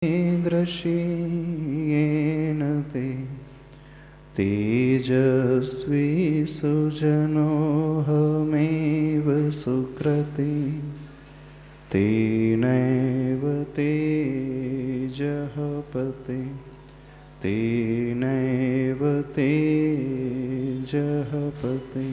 दृश्येन ते तेजस्वी सुजनोऽहमेव सुकृते तेनैव तेजः पते तेनैव तेजः पते।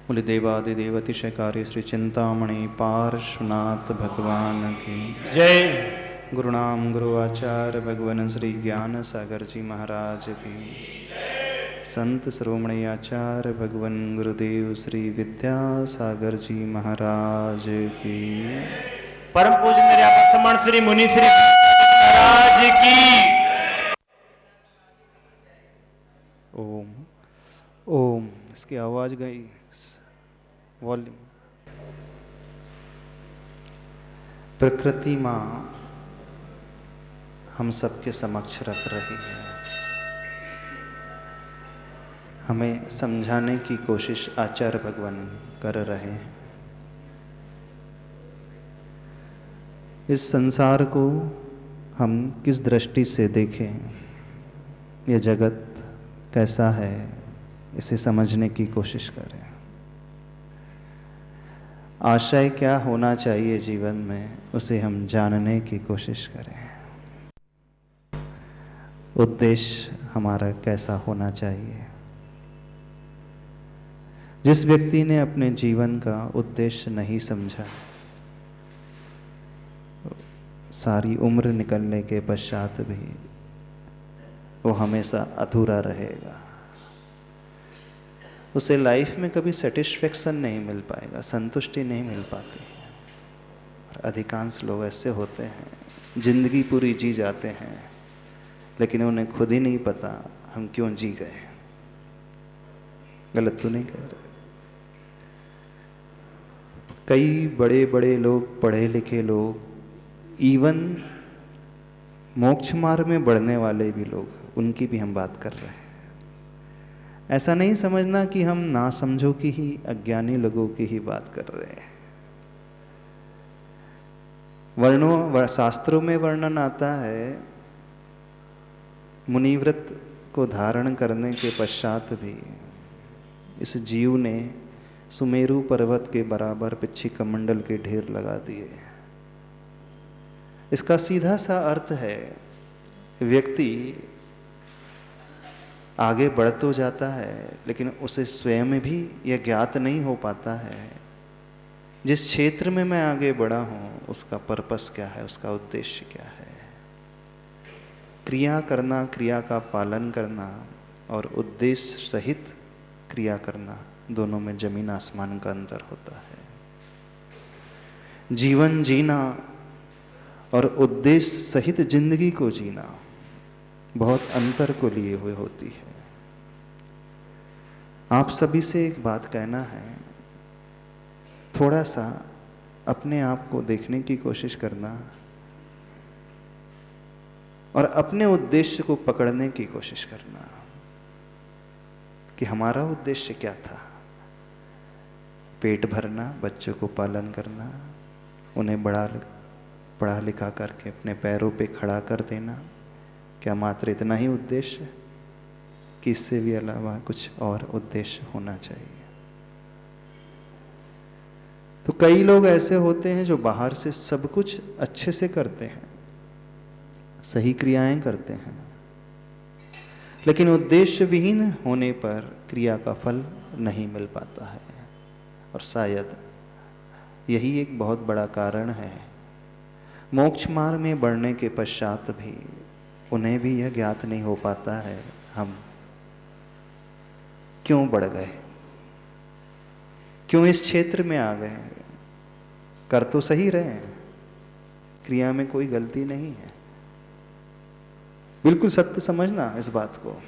बोले देवादिदेव अतिशयकारी श्री चिंतामणि पार्श्वनाथ भगवान की जय। गुरुनाम गुरु आचार्य भगवान श्री ज्ञान सागर जी महाराज की, संत शिरोमणि आचार्य भगवान गुरुदेव श्री विद्यासागर जी महाराज की, परम पूज्य मेरे आप सम्मान श्री मुनि श्री महाराज की। ओम ओम। इसकी आवाज गई, वॉल्यूम। प्रकृति माँ हम सबके समक्ष रख रही है, हमें समझाने की कोशिश आचार्य भगवान कर रहे हैं। इस संसार को हम किस दृष्टि से देखें, यह जगत कैसा है, इसे समझने की कोशिश करें। आशय क्या होना चाहिए जीवन में, उसे हम जानने की कोशिश करें। उद्देश्य हमारा कैसा होना चाहिए। जिस व्यक्ति ने अपने जीवन का उद्देश्य नहीं समझा, सारी उम्र निकलने के पश्चात भी वो हमेशा अधूरा रहेगा। उसे लाइफ में कभी सेटिस्फेक्शन नहीं मिल पाएगा, संतुष्टि नहीं मिल पाती है। और अधिकांश लोग ऐसे होते हैं, जिंदगी पूरी जी जाते हैं लेकिन उन्हें खुद ही नहीं पता हम क्यों जी गए। गलत तो नहीं कह रहे। कई बड़े बड़े लोग, पढ़े लिखे लोग, इवन मोक्ष मार्ग में बढ़ने वाले भी लोग, उनकी भी हम बात कर रहे हैं। ऐसा नहीं समझना कि हम ना समझो की ही, अज्ञानी लोगों की ही बात कर रहे हैं। शास्त्रों में वर्णन आता है, मुनिव्रत को धारण करने के पश्चात भी इस जीव ने सुमेरु पर्वत के बराबर पिच्छी कमंडल के ढेर लगा दिए। इसका सीधा सा अर्थ है, व्यक्ति आगे बढ़ तो जाता है लेकिन उसे स्वयं भी यह ज्ञात नहीं हो पाता है, जिस क्षेत्र में मैं आगे बढ़ा हूं उसका पर्पस क्या है, उसका उद्देश्य क्या है। क्रिया करना, क्रिया का पालन करना और उद्देश्य सहित क्रिया करना, दोनों में जमीन आसमान का अंतर होता है। जीवन जीना और उद्देश्य सहित जिंदगी को जीना बहुत अंतर को लिए हुए होती है। आप सभी से एक बात कहना है, थोड़ा सा अपने आप को देखने की कोशिश करना और अपने उद्देश्य को पकड़ने की कोशिश करना कि हमारा उद्देश्य क्या था। पेट भरना, बच्चों को पालन करना, उन्हें पढ़ा लिखा करके अपने पैरों पे खड़ा कर देना, क्या मात्र इतना ही उद्देश्य, कि इससे भी अलावा कुछ और उद्देश्य होना चाहिए। तो कई लोग ऐसे होते हैं जो बाहर से सब कुछ अच्छे से करते हैं, सही क्रियाएं करते हैं, लेकिन उद्देश्य विहीन होने पर क्रिया का फल नहीं मिल पाता है। और शायद यही एक बहुत बड़ा कारण है, मोक्ष मार्ग में बढ़ने के पश्चात भी उन्हें भी यह ज्ञात नहीं हो पाता है हम क्यों बढ़ गए, क्यों इस क्षेत्र में आ गए। कर तो सही रहे हैं, क्रिया में कोई गलती नहीं है, बिल्कुल सत्य समझना इस बात को।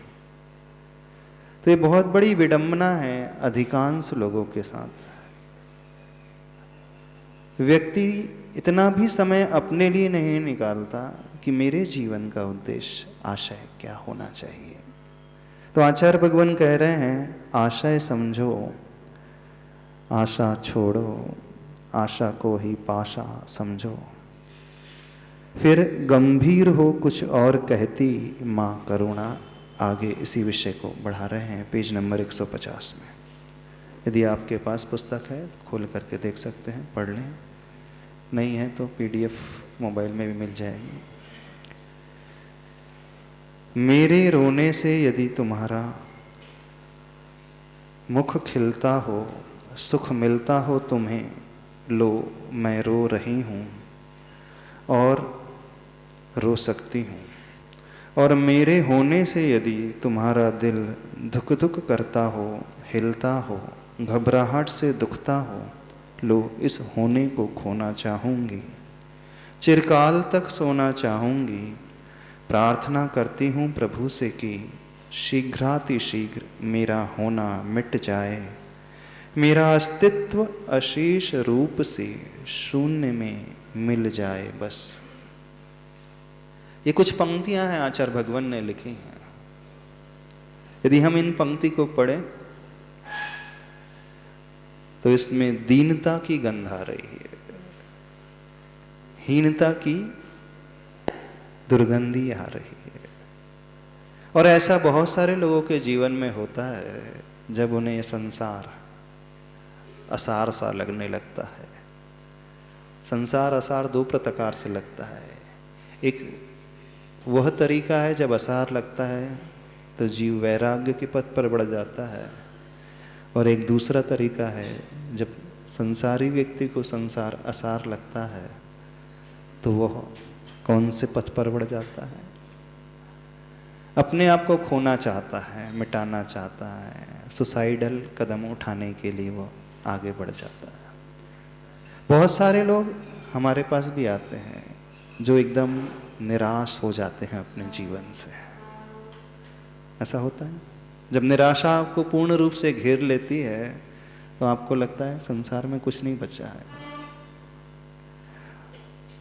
तो ये बहुत बड़ी विडंबना है अधिकांश लोगों के साथ। व्यक्ति इतना भी समय अपने लिए नहीं निकालता कि मेरे जीवन का उद्देश्य, आशय क्या होना चाहिए। तो आचार्य भगवान कह रहे हैं, आशय समझो, आशा छोड़ो, आशा को ही पाशा समझो। फिर गंभीर हो कुछ और कहती माँ करुणा। आगे इसी विषय को बढ़ा रहे हैं पेज नंबर 150 में। यदि आपके पास पुस्तक है तो खोल करके देख सकते हैं, पढ़ लें। नहीं है तो PDF मोबाइल में भी मिल जाएगी। मेरे रोने से यदि तुम्हारा मुख खिलता हो, सुख मिलता हो तुम्हें, लो मैं रो रही हूँ और रो सकती हूँ। और मेरे होने से यदि तुम्हारा दिल धुक धुक करता हो, हिलता हो, घबराहट से दुखता हो, लो इस होने को खोना चाहूँगी, चिरकाल तक सोना चाहूँगी। प्रार्थना करती हूँ प्रभु से कि शीघ्रातिशीघ्र मेरा होना मिट जाए, मेरा अस्तित्व अशेष रूप से शून्य में मिल जाए बस। ये कुछ पंक्तियां हैं आचार्य भगवान ने लिखी हैं। यदि हम इन पंक्ति को पढ़ें तो इसमें दीनता की गंध आ रही है, हीनता की दुर्गंधी आ रही है। और ऐसा बहुत सारे लोगों के जीवन में होता है जब उन्हें संसार असार सा लगने लगता है। संसार असार दो प्रकार से लगता है। एक वह तरीका है जब असार लगता है तो जीव वैराग्य के पथ पर बढ़ जाता है, और एक दूसरा तरीका है जब संसारी व्यक्ति को संसार असार लगता है तो वह कौन से पथ पर बढ़ जाता है? अपने आप को खोना चाहता है, मिटाना चाहता है, सुसाइडल कदम उठाने के लिए वो आगे बढ़ जाता है। बहुत सारे लोग हमारे पास भी आते हैं जो एकदम निराश हो जाते हैं अपने जीवन से। ऐसा होता है जब निराशा आपको पूर्ण रूप से घेर लेती है तो आपको लगता है संसार में कुछ नहीं बचा है।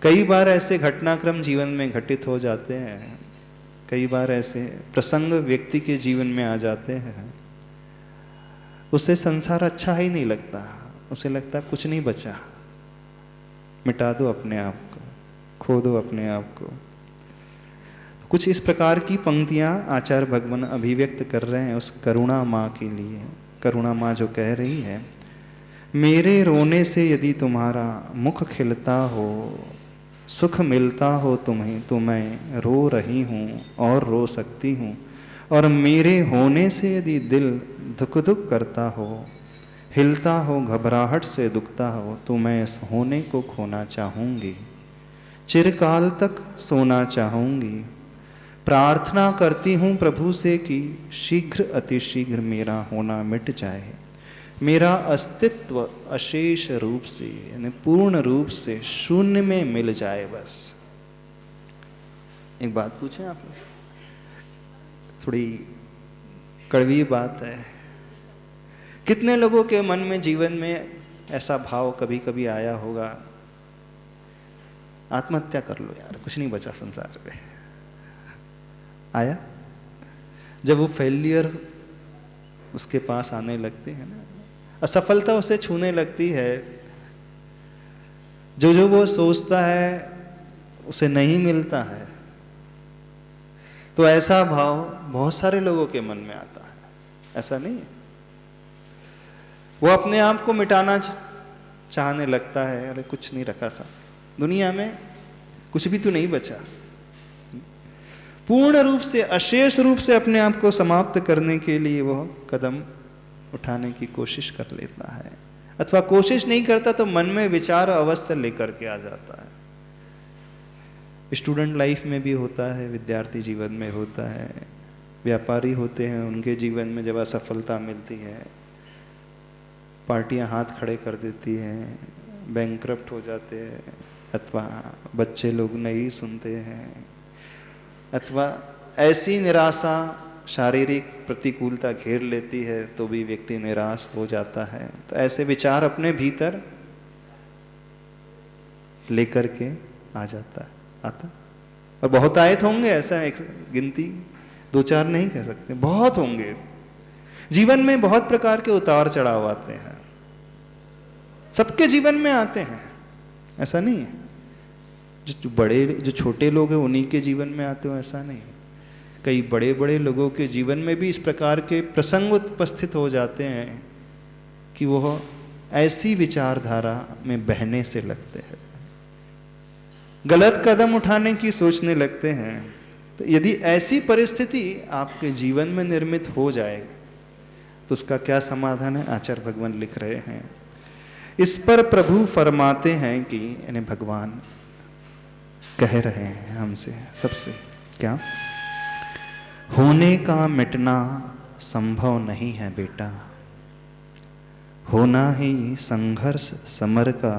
कई बार ऐसे घटनाक्रम जीवन में घटित हो जाते हैं, कई बार ऐसे प्रसंग व्यक्ति के जीवन में आ जाते हैं, उसे संसार अच्छा ही नहीं लगता, उसे लगता है कुछ नहीं बचा, मिटा दो अपने आप को, खो दो अपने आप को। कुछ इस प्रकार की पंक्तियां आचार्य भगवान अभिव्यक्त कर रहे हैं उस करुणा माँ के लिए। करुणा माँ जो कह रही है, मेरे रोने से यदि तुम्हारा मुख खिलता हो, सुख मिलता हो तुम्हें, तो मैं रो रही हूँ और रो सकती हूँ। और मेरे होने से यदि दिल धुक धुक करता हो, हिलता हो, घबराहट से दुखता हो, तो मैं इस होने को खोना चाहूँगी, चिरकाल तक सोना चाहूँगी। प्रार्थना करती हूँ प्रभु से कि शीघ्र अतिशीघ्र मेरा होना मिट जाए, मेरा अस्तित्व अशेष रूप से यानी पूर्ण रूप से शून्य में मिल जाए बस। एक बात पूछें आप लोग, थोड़ी कड़वी बात है। कितने लोगों के मन में जीवन में ऐसा भाव कभी कभी आया होगा, आत्महत्या कर लो यार, कुछ नहीं बचा संसार में? आया? जब वो फेलियर उसके पास आने लगते हैं ना, असफलता उसे छूने लगती है, जो जो वो सोचता है उसे नहीं मिलता है, तो ऐसा भाव बहुत सारे लोगों के मन में आता है। ऐसा नहीं है? वो अपने आप को मिटाना चाहने लगता है, अरे कुछ नहीं रखा सा दुनिया में, कुछ भी तो नहीं बचा। पूर्ण रूप से अशेष रूप से अपने आप को समाप्त करने के लिए वह कदम उठाने की कोशिश कर लेता है, अथवा कोशिश नहीं करता तो मन में विचार अवश्य लेकर के आ जाता है। स्टूडेंट लाइफ में भी होता है, विद्यार्थी जीवन में होता है, व्यापारी होते हैं उनके जीवन में जब असफलता मिलती है, पार्टियां हाथ खड़े कर देती हैं, बैंकक्रप्ट हो जाते हैं, अथवा बच्चे लोग नहीं सुनते हैं, अथवा ऐसी निराशा शारीरिक प्रतिकूलता घेर लेती है तो भी व्यक्ति निराश हो जाता है। तो ऐसे विचार अपने भीतर लेकर के आ जाता है, आता। और बहुत आयत होंगे, ऐसा एक गिनती दो चार नहीं कह सकते, बहुत होंगे। जीवन में बहुत प्रकार के उतार चढ़ाव आते हैं, सबके जीवन में आते हैं, ऐसा नहीं है। जो छोटे लोग हैं उन्हीं के जीवन में आते हो ऐसा नहीं। कई बड़े बड़े लोगों के जीवन में भी इस प्रकार के प्रसंग उपस्थित हो जाते हैं कि वह ऐसी विचारधारा में बहने से लगते हैं, गलत कदम उठाने की सोचने लगते हैं। तो यदि ऐसी परिस्थिति आपके जीवन में निर्मित हो जाए तो उसका क्या समाधान है? आचार्य भगवान लिख रहे हैं, इस पर प्रभु फरमाते हैं कि यानी भगवान कह रहे हैं हमसे सबसे, क्या? होने का मिटना संभव नहीं है बेटा, होना ही संघर्ष समर का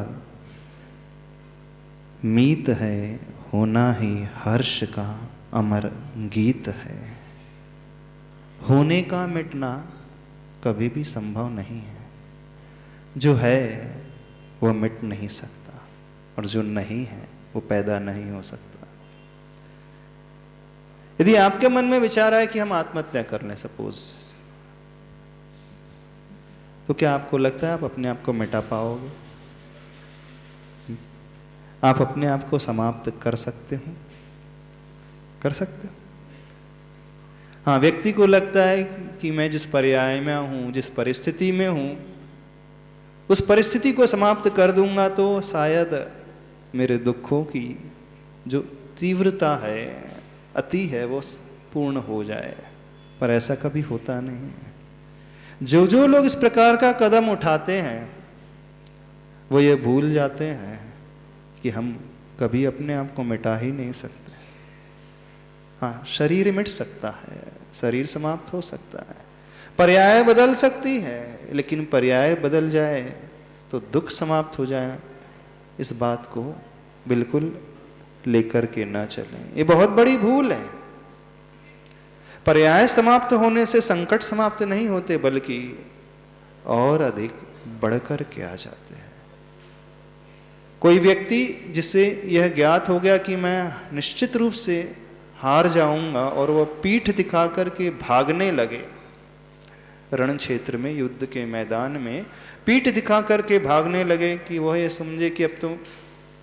मीत है, होना ही हर्ष का अमर गीत है। होने का मिटना कभी भी संभव नहीं है, जो है वह मिट नहीं सकता और जो नहीं है वो पैदा नहीं हो सकता। यदि आपके मन में विचार आए कि हम आत्महत्या कर लें सपोज, तो क्या आपको लगता है आप अपने आप को मिटा पाओगे? आप अपने आप को समाप्त कर सकते हो? कर सकते हो? हाँ, व्यक्ति को लगता है कि मैं जिस पर्याय में हूं, जिस परिस्थिति में हूं, उस परिस्थिति को समाप्त कर दूंगा तो शायद मेरे दुखों की जो तीव्रता है, अति है, वो पूर्ण हो जाए। पर ऐसा कभी होता नहीं है। जो लोग इस प्रकार का कदम उठाते हैं वो ये भूल जाते हैं कि हम कभी अपने आप को मिटा ही नहीं सकते। हाँ, शरीर मिट सकता है, शरीर समाप्त हो सकता है, पर्याय बदल सकती है, लेकिन पर्याय बदल जाए तो दुख समाप्त हो जाए, इस बात को बिल्कुल लेकर के ना चलें। ये बहुत बड़ी भूल है। पर्याय समाप्त होने से संकट समाप्त नहीं होते, बल्कि और अधिक बढ़कर के आ जाते हैं। कोई व्यक्ति जिसे यह ज्ञात हो गया कि मैं निश्चित रूप से हार जाऊंगा और वह पीठ दिखा करके भागने लगे, रण क्षेत्र में, युद्ध के मैदान में पीठ दिखा करके भागने लगे कि वह ये समझे कि अब तो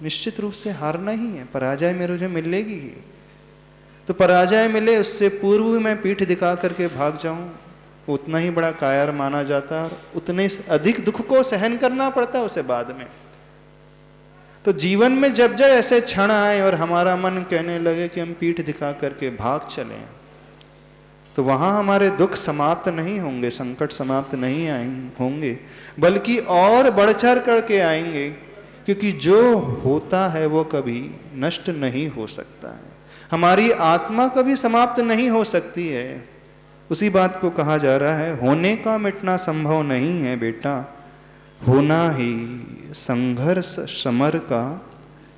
निश्चित रूप से हारना ही है, पराजय मुझे मिलेगी ही, तो पराजय मिले उससे पूर्व मैं पीठ दिखा करके भाग जाऊं, उतना ही बड़ा कायर माना जाता है और उतने अधिक दुख को सहन करना पड़ता है उसे बाद में। तो जीवन में जब जब ऐसे क्षण आए और हमारा मन कहने लगे कि हम पीठ दिखा करके भाग चलें, तो वहां हमारे दुख समाप्त नहीं होंगे, संकट समाप्त नहीं होंगे, बल्कि और बढ़ चढ़ करके आएंगे, क्योंकि जो होता है वो कभी नष्ट नहीं हो सकता है। हमारी आत्मा कभी समाप्त नहीं हो सकती है। उसी बात को कहा जा रहा है, होने का मिटना संभव नहीं है बेटा, होना ही संघर्ष समर का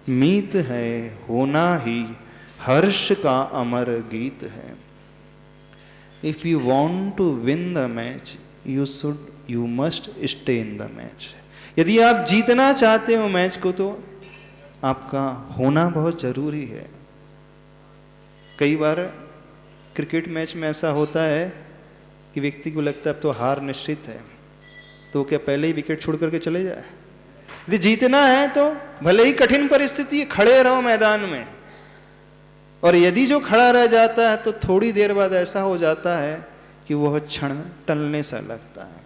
मीत है, होना ही हर्ष का अमर गीत है। If you want to win the match, you must stay in the match. यदि आप जीतना चाहते हो मैच को, तो आपका होना बहुत जरूरी है। कई बार क्रिकेट मैच में ऐसा होता है कि व्यक्ति को लगता है अब तो हार निश्चित है, तो क्या पहले ही विकेट छोड़ करके चले जाए? यदि जीतना है तो भले ही कठिन परिस्थिति, खड़े रहो मैदान में, और यदि जो खड़ा रह जाता है तो थोड़ी देर बाद ऐसा हो जाता है कि वह क्षण टलने सा लगता है।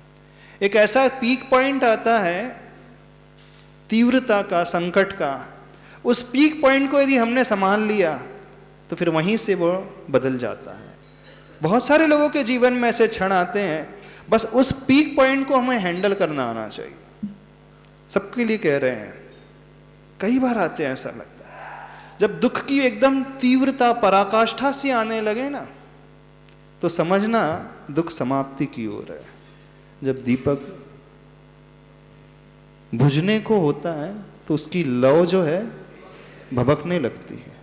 एक ऐसा पीक पॉइंट आता है तीव्रता का, संकट का, उस पीक पॉइंट को यदि हमने संभाल लिया तो फिर वहीं से वो बदल जाता है। बहुत सारे लोगों के जीवन में ऐसे क्षण आते हैं, बस उस पीक पॉइंट को हमें हैंडल करना आना चाहिए। सबके लिए कह रहे हैं, कई बार आते हैं, ऐसा लगता है जब दुख की एकदम तीव्रता पराकाष्ठा सी आने लगे ना, तो समझना दुख समाप्ति की ओर है। जब दीपक बुझने को होता है तो उसकी लौ जो है भभकने लगती है,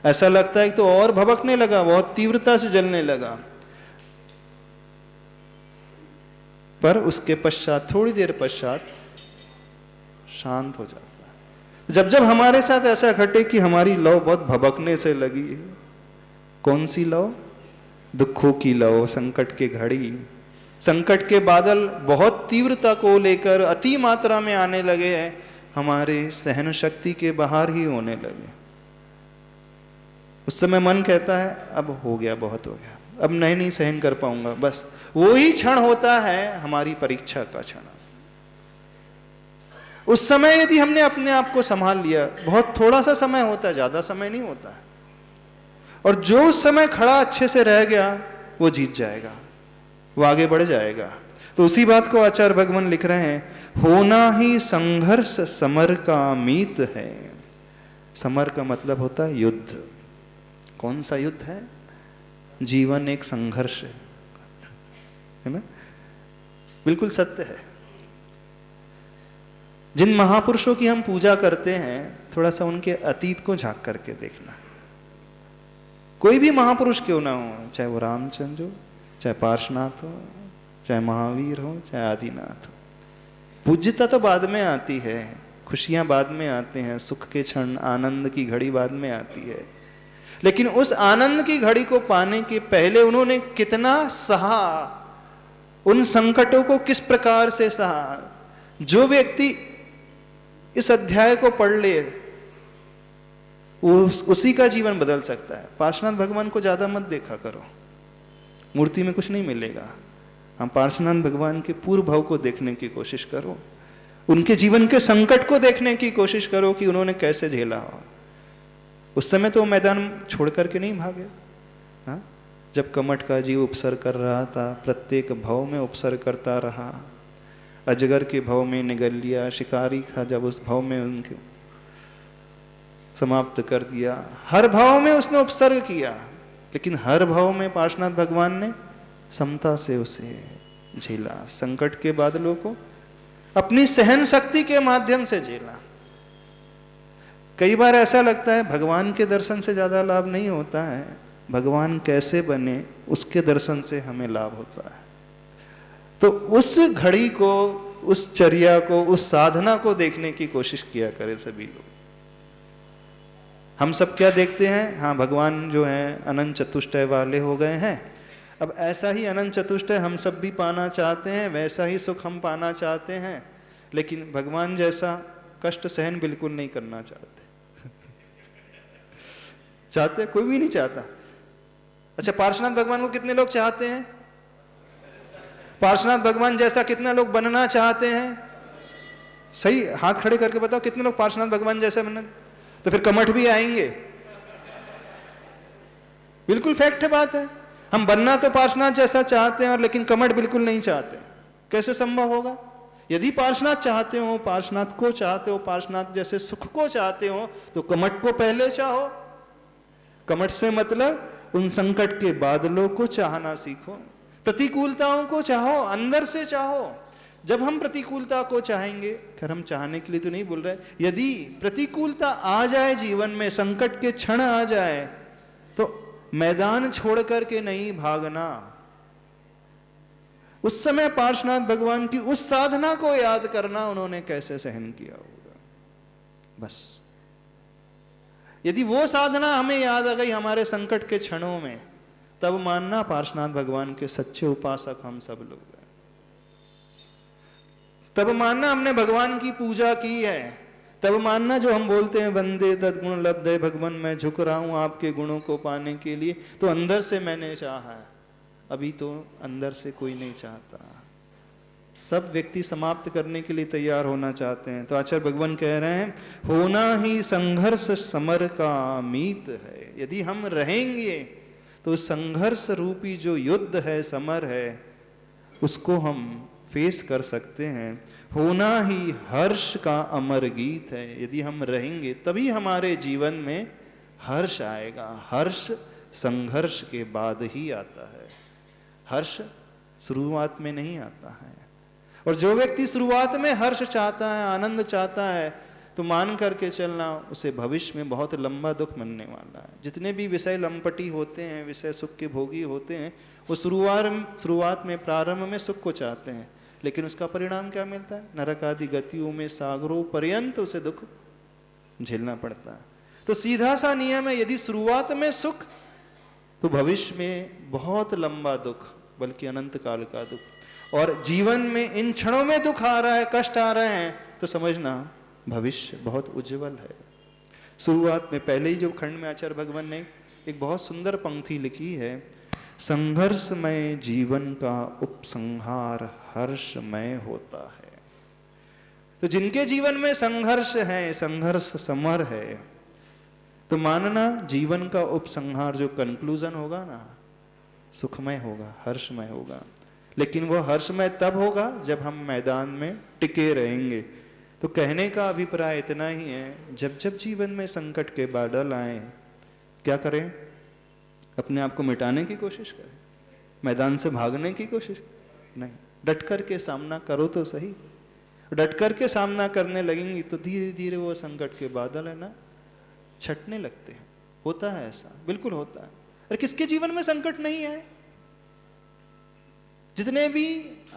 ऐसा लगता है कि तो और भभकने लगा, बहुत तीव्रता से जलने लगा, पर उसके पश्चात, थोड़ी देर पश्चात शांत हो जाता है। जब जब हमारे साथ ऐसा घटे कि हमारी लौ बहुत भभकने से लगी है, कौन सी लौ? दुखों की लौ, संकट की घड़ी, संकट के बादल बहुत तीव्रता को लेकर अति मात्रा में आने लगे हैं, हमारे सहन शक्ति के बाहर ही होने लगे, उस समय मन कहता है अब हो गया, बहुत हो गया, अब नहीं सहन कर पाऊंगा। बस वो ही क्षण होता है हमारी परीक्षा का क्षण। उस समय यदि हमने अपने आप को संभाल लिया, बहुत थोड़ा सा समय होता है, ज्यादा समय नहीं होता है, और जो उस समय खड़ा अच्छे से रह गया वो जीत जाएगा, वो आगे बढ़ जाएगा। तो उसी बात को आचार्य भगवान लिख रहे हैं, होना ही संघर्ष समर का मीत है। समर का मतलब होता है युद्ध। कौन सा युद्ध है? जीवन एक संघर्ष है ना, बिल्कुल सत्य है। जिन महापुरुषों की हम पूजा करते हैं, थोड़ा सा उनके अतीत को झांक करके देखना। कोई भी महापुरुष क्यों ना हो, चाहे वो रामचंद्र हो, चाहे पार्श्वनाथ हो, चाहे महावीर हो, चाहे आदिनाथ हो, पूज्यता तो बाद में आती है, खुशियां बाद में आते हैं, सुख के क्षण, आनंद की घड़ी बाद में आती है। लेकिन उस आनंद की घड़ी को पाने के पहले उन्होंने कितना सहा, उन संकटों को किस प्रकार से सहा। जो व्यक्ति इस अध्याय को पढ़ ले, उसी का जीवन बदल सकता है। पार्श्वनाथ भगवान को ज्यादा मत देखा करो, मूर्ति में कुछ नहीं मिलेगा। हम पार्श्वनाथ भगवान के पूर्व भाव को देखने की कोशिश करो, उनके जीवन के संकट को देखने की कोशिश करो कि उन्होंने कैसे झेला हो। उस समय तो मैदान छोड़ करके नहीं भागे। हाँ, जब कमठ का जीव उपसर कर रहा था, प्रत्येक भाव में उपसर करता रहा। अजगर के भाव में निगल लिया, शिकारी था जब उस भाव में उनको समाप्त कर दिया। हर भाव में उसने उपसर्ग किया, लेकिन हर भाव में पार्श्वनाथ भगवान ने समता से उसे झेला। संकट के बादलों को अपनी सहन शक्ति के माध्यम से झेला। कई बार ऐसा लगता है भगवान के दर्शन से ज्यादा लाभ नहीं होता है, भगवान कैसे बने उसके दर्शन से हमें लाभ होता है। तो उस घड़ी को, उस चर्या को, उस साधना को देखने की कोशिश किया करें सभी लोग। हम सब क्या देखते हैं, हाँ भगवान जो है अनंत चतुष्टय वाले हो गए हैं, अब ऐसा ही अनंत चतुष्टय हम सब भी पाना चाहते हैं, वैसा ही सुख हम पाना चाहते हैं, लेकिन भगवान जैसा कष्ट सहन बिल्कुल नहीं करना चाहते। चाहते? कोई भी नहीं चाहता। अच्छा, पार्श्वनाथ भगवान को कितने लोग चाहते हैं? पार्श्वनाथ भगवान जैसा कितना लोग बनना चाहते हैं? सही हाथ खड़े करके बताओ, कितने लोग पार्श्वनाथ भगवान जैसे बनना? तो फिर कमठ भी आएंगे। बिल्कुल फैक्ट है, बात है। हम बनना तो पार्श्वनाथ जैसा चाहते हैं और लेकिन कमठ बिल्कुल नहीं चाहते। कैसे संभव होगा? यदि पार्श्वनाथ चाहते हो, पार्श्वनाथ को चाहते हो, पार्श्वनाथ जैसे सुख को चाहते हो, तो कमठ को पहले चाहो। कमठ से मतलब उन संकट के बादलों को चाहना सीखो, प्रतिकूलताओं को चाहो, अंदर से चाहो। जब हम प्रतिकूलता को चाहेंगे, खैर हम चाहने के लिए तो नहीं बोल रहे, यदि प्रतिकूलता आ जाए जीवन में, संकट के क्षण आ जाए, तो मैदान छोड़ करके नहीं भागना। उस समय पार्श्वनाथ भगवान की उस साधना को याद करना, उन्होंने कैसे सहन किया होगा। बस यदि वो साधना हमें याद आ गई हमारे संकट के क्षणों में, तब मानना पार्श्वनाथ भगवान के सच्चे उपासक हम सब लोग हैं। तब मानना हमने भगवान की पूजा की है। तब मानना जो हम बोलते हैं वंदे तद्गुण लब्धे भगवान, मैं झुक रहा हूं आपके गुणों को पाने के लिए, तो अंदर से मैंने चाहा है। अभी तो अंदर से कोई नहीं चाहता, सब व्यक्ति समाप्त करने के लिए तैयार होना चाहते हैं। तो आचार्य भगवान कह रहे हैं, होना ही संघर्ष समर का मीत है। यदि हम रहेंगे तो संघर्ष रूपी जो युद्ध है, समर है, उसको हम फेस कर सकते हैं। होना ही हर्ष का अमर गीत है। यदि हम रहेंगे तभी हमारे जीवन में हर्ष आएगा। हर्ष संघर्ष के बाद ही आता है, हर्ष शुरुआत में नहीं आता है। और जो व्यक्ति शुरुआत में हर्ष चाहता है, आनंद चाहता है, तो मान करके चलना, उसे भविष्य में बहुत लंबा दुख मिलने वाला है। जितने भी विषय लंपटी होते हैं, विषय सुख के भोगी होते हैं, वो शुरुआत में, प्रारंभ में सुख को चाहते हैं, लेकिन उसका परिणाम क्या मिलता है? नरक आदि गतियों में सागरों पर्यंत उसे दुख झेलना पड़ता है। तो सीधा सा नियम है, यदि शुरुआत में सुख, तो भविष्य में बहुत लंबा दुख, बल्कि अनंत काल का दुख। और जीवन में इन क्षणों में दुख आ रहा है, कष्ट आ रहे हैं, तो समझना भविष्य बहुत उज्जवल है। शुरुआत में पहले ही जो खंड में आचार्य भगवान ने एक बहुत सुंदर पंक्ति लिखी है, संघर्षमय जीवन का उपसंहार हर्षमय होता है। तो जिनके जीवन में संघर्ष है, संघर्ष समर है, तो मानना जीवन का उपसंहार जो कंक्लूजन होगा ना, सुखमय होगा, हर्षमय होगा। लेकिन वो हर्षमय तब होगा जब हम मैदान में टिके रहेंगे। तो कहने का अभिप्राय इतना ही है, जब जब जीवन में संकट के बादल आए, क्या करें? अपने आप को मिटाने की कोशिश करें, मैदान से भागने की कोशिश नहीं, डट कर के सामना करो तो सही। डट कर के सामना करने लगेंगी तो धीरे धीरे वो संकट के बादल है ना छटने लगते हैं। होता है ऐसा, बिल्कुल होता है। अरे किसके जीवन में संकट नहीं है? जितने भी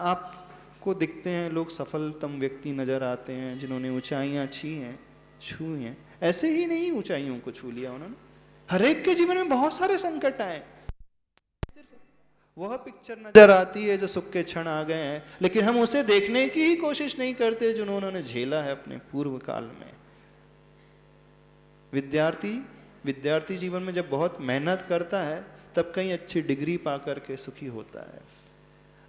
आपको दिखते हैं लोग सफलतम व्यक्ति नजर आते हैं, जिन्होंने ऊंचाइयां छुई हैं, ऐसे ही नहीं ऊंचाइयों को छू लिया उन्होंने। हर एक के जीवन में बहुत सारे संकट आए, सिर्फ वह पिक्चर नजर आती है जो सुख के क्षण आ गए हैं, लेकिन हम उसे देखने की ही कोशिश नहीं करते जो उन्होंने झेला है अपने पूर्व काल में। विद्यार्थी जीवन में जब बहुत मेहनत करता है तब कहीं अच्छी डिग्री पा करके सुखी होता है,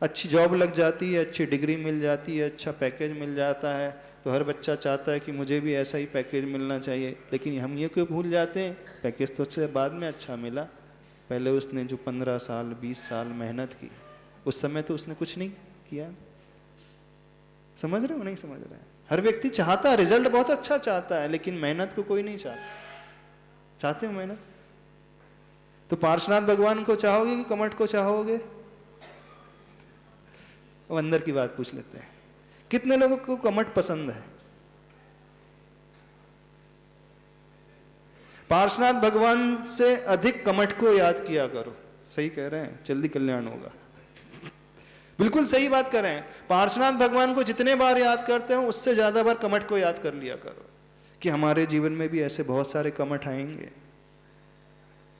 अच्छी जॉब लग जाती है, अच्छी डिग्री मिल जाती है, अच्छा पैकेज मिल जाता है, तो हर बच्चा चाहता है कि मुझे भी ऐसा ही पैकेज मिलना चाहिए। लेकिन हम ये क्यों भूल जाते हैं, पैकेज तो उससे बाद में अच्छा मिला, पहले उसने जो 15 साल 20 साल मेहनत की, उस समय तो उसने कुछ नहीं किया। समझ रहे हो नहीं समझ रहे? हर व्यक्ति चाहता है, रिजल्ट बहुत अच्छा चाहता है, लेकिन मेहनत को कोई नहीं चाहता। चाहते हो मेहनत? तो पार्श्वनाथ भगवान को चाहोगे कि कमठ को चाहोगे? वो अंदर की बात पूछ लेते हैं। कितने लोगों को कमठ पसंद है? पार्श्वनाथ भगवान से अधिक कमठ को याद किया करो। सही कह रहे हैं, जल्दी कल्याण होगा। बिल्कुल सही बात कर रहे हैं। पार्श्वनाथ भगवान को जितने बार याद करते हो उससे ज्यादा बार कमठ को याद कर लिया करो, कि हमारे जीवन में भी ऐसे बहुत सारे कमठ आएंगे।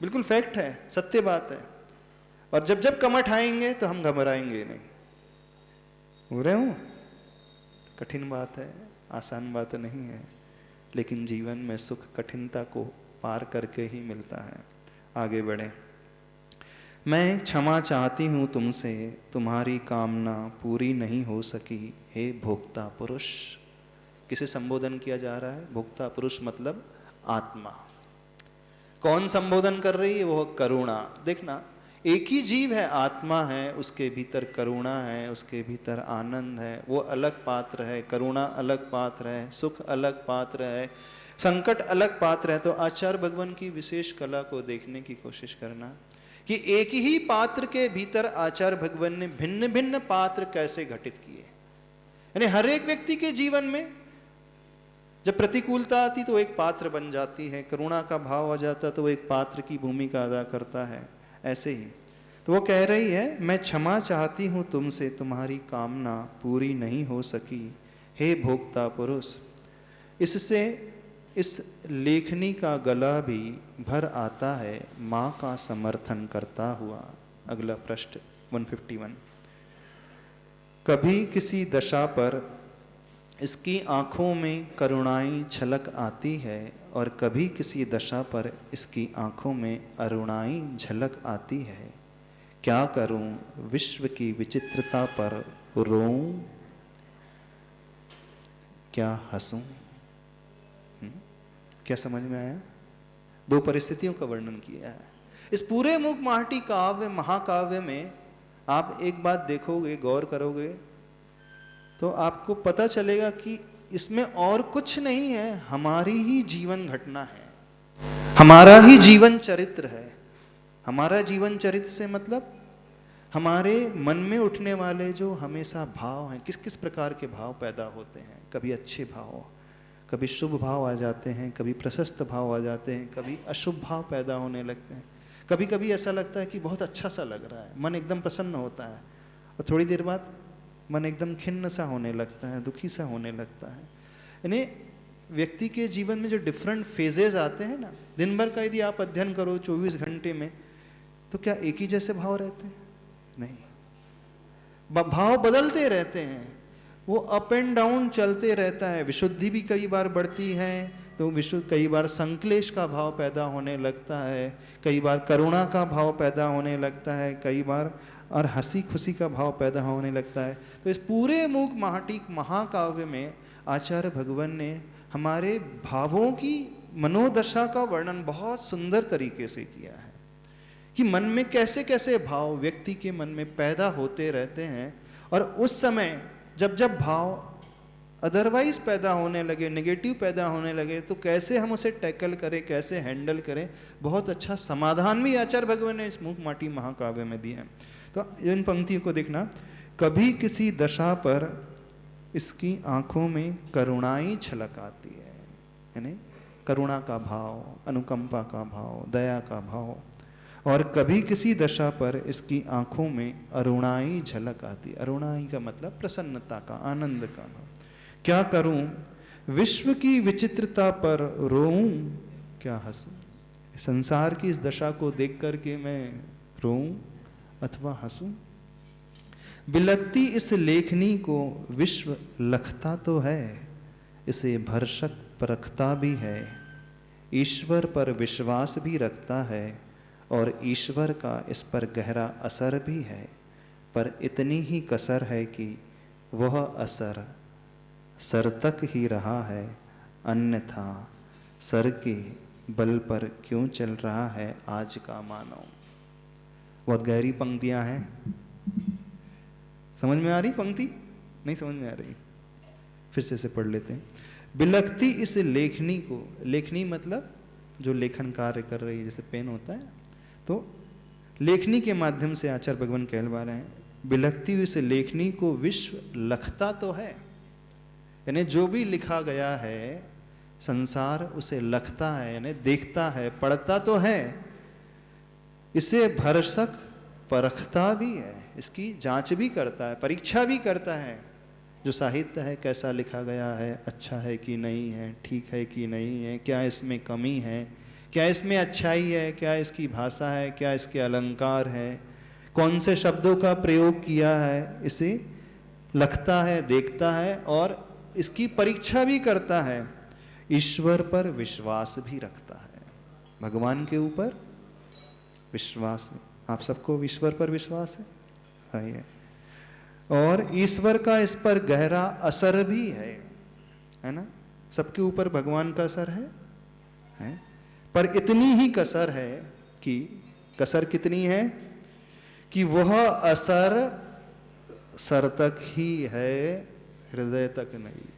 बिल्कुल फैक्ट है, सत्य बात है। और जब जब कमठ आएंगे तो हम घबराएंगे नहीं। हो रहे हो? कठिन बात है, आसान बात नहीं है, लेकिन जीवन में सुख कठिनता को पार करके ही मिलता है। आगे बढ़े। मैं क्षमा चाहती हूं तुमसे, तुम्हारी कामना पूरी नहीं हो सकी, हे भोक्ता पुरुष। किसे संबोधन किया जा रहा है? भोक्ता पुरुष मतलब आत्मा। कौन संबोधन कर रही है? वो करुणा। देखना, एक ही जीव है, आत्मा है, उसके भीतर करुणा है, उसके भीतर आनंद है। वो अलग पात्र है, करुणा अलग पात्र है, सुख अलग पात्र है, संकट अलग पात्र है। तो आचार्य भगवान की विशेष कला को देखने की कोशिश करना कि एक ही पात्र के भीतर आचार्य भगवान ने भिन्न भिन्न पात्र कैसे घटित किए। यानी हर एक व्यक्ति के जीवन में जब प्रतिकूलता आती तो एक पात्र बन जाती है, करुणा का भाव आ जाता तो वो एक पात्र की भूमिका अदा करता है। ऐसे ही तो वो कह रही है, मैं क्षमा चाहती हूं तुमसे, तुम्हारी कामना पूरी नहीं हो सकी, हे भोक्ता पुरुष। इससे इस लेखनी का गला भी भर आता है, माँ का समर्थन करता हुआ। अगला पृष्ठ 151। कभी किसी दशा पर इसकी आंखों में करुणाई छलक आती है और कभी किसी दशा पर इसकी आंखों में अरुणाई झलक आती है। क्या करूं विश्व की विचित्रता पर रोऊं, क्या हंसूं? क्या समझ में आया? दो परिस्थितियों का वर्णन किया है। इस पूरे मूक माहटी काव्य महाकाव्य में आप एक बात देखोगे, गौर करोगे तो आपको पता चलेगा कि इसमें और कुछ नहीं है, हमारी ही जीवन घटना है, हमारा ही जीवन चरित्र है। हमारा जीवन चरित्र से मतलब हमारे मन में उठने वाले जो हमेशा भाव हैं, किस किस प्रकार के भाव पैदा होते हैं। कभी अच्छे भाव, कभी शुभ भाव आ जाते हैं, कभी प्रशस्त भाव आ जाते हैं, कभी अशुभ भाव पैदा होने लगते हैं। कभी कभी ऐसा लगता है कि बहुत अच्छा सा लग रहा है, मन एकदम प्रसन्न होता है, और थोड़ी देर बाद मन एकदम खिन्न सा होने लगता है, दुखी सा होने लगता है। यानी व्यक्ति के जीवन में जो डिफरेंट फेजेस आते हैं ना, दिन भर का यदि आप अध्ययन करो 24 घंटे में, तो क्या एक ही जैसे भाव रहते हैं? नहीं, भाव बदलते रहते हैं, वो अप एंड डाउन चलते रहता है। विशुद्धि भी कई बार बढ़ती है, तो विश्व कई बार संक्लेश का भाव पैदा होने लगता है, कई बार करुणा का भाव पैदा होने लगता है, कई बार और हंसी खुशी का भाव पैदा होने लगता है। तो इस पूरे मूक महाटीक महाकाव्य में आचार्य भगवान ने हमारे भावों की मनोदशा का वर्णन बहुत सुंदर तरीके से किया है कि मन में कैसे कैसे भाव व्यक्ति के मन में पैदा होते रहते हैं, और उस समय जब जब भाव अदरवाइज पैदा होने लगे, नेगेटिव पैदा होने लगे, तो कैसे हम उसे टैकल करें, कैसे हैंडल करें। बहुत अच्छा समाधान भी आचार्य भगवान ने इस मूक माटी महाकाव्य में दिया है। तो इन पंक्तियों को देखना, कभी किसी दशा पर इसकी आंखों में करुणाई छलक आती है, यानी करुणा का भाव, अनुकंपा का भाव, दया का भाव, और कभी किसी दशा पर इसकी आंखों में अरुणाई झलक आती। अरुणाई का मतलब प्रसन्नता का, आनंद का भाव। क्या करूं, विश्व की विचित्रता पर रोऊं क्या हंसूं। संसार की इस दशा को देख करके मैं रोऊं अथवा हंसूं। बिलकती इस लेखनी को विश्व लखता तो है, इसे भरसक परखता भी है। ईश्वर पर विश्वास भी रखता है और ईश्वर का इस पर गहरा असर भी है, पर इतनी ही कसर है कि वह असर सर तक ही रहा है, अन्यथा सर के बल पर क्यों चल रहा है आज का मानव। बहुत गहरी पंक्तियां हैं। समझ में आ रही पंक्ति? नहीं समझ में आ रही? फिर से इसे पढ़ लेते हैं। बिलकती इस लेखनी को, लेखनी मतलब जो लेखन कार्य कर रही है, जैसे पेन होता है, तो लेखनी के माध्यम से आचार्य भगवान कहलवा रहे हैं, बिलकती हुई इस लेखनी को विश्व लखता तो है, यानी जो भी लिखा गया है संसार उसे लखता है, यानी देखता है, पढ़ता तो है, इसे भरसक परखता भी है, इसकी जांच भी करता है, परीक्षा भी करता है। जो साहित्य है कैसा लिखा गया है, अच्छा है कि नहीं है, ठीक है कि नहीं है, क्या इसमें कमी है, क्या इसमें अच्छाई है, क्या इसकी भाषा है, क्या इसके अलंकार है, कौन से शब्दों का प्रयोग किया है, इसे लखता है, देखता है और इसकी परीक्षा भी करता है। ईश्वर पर विश्वास भी रखता है, भगवान के ऊपर विश्वास। आप सबको ईश्वर पर विश्वास है? और ईश्वर का इस पर गहरा असर भी है ना? सबके ऊपर भगवान का असर है? पर इतनी ही कसर है कि, कसर कितनी है कि वह असर सर तक ही है, हृदय तक नहीं।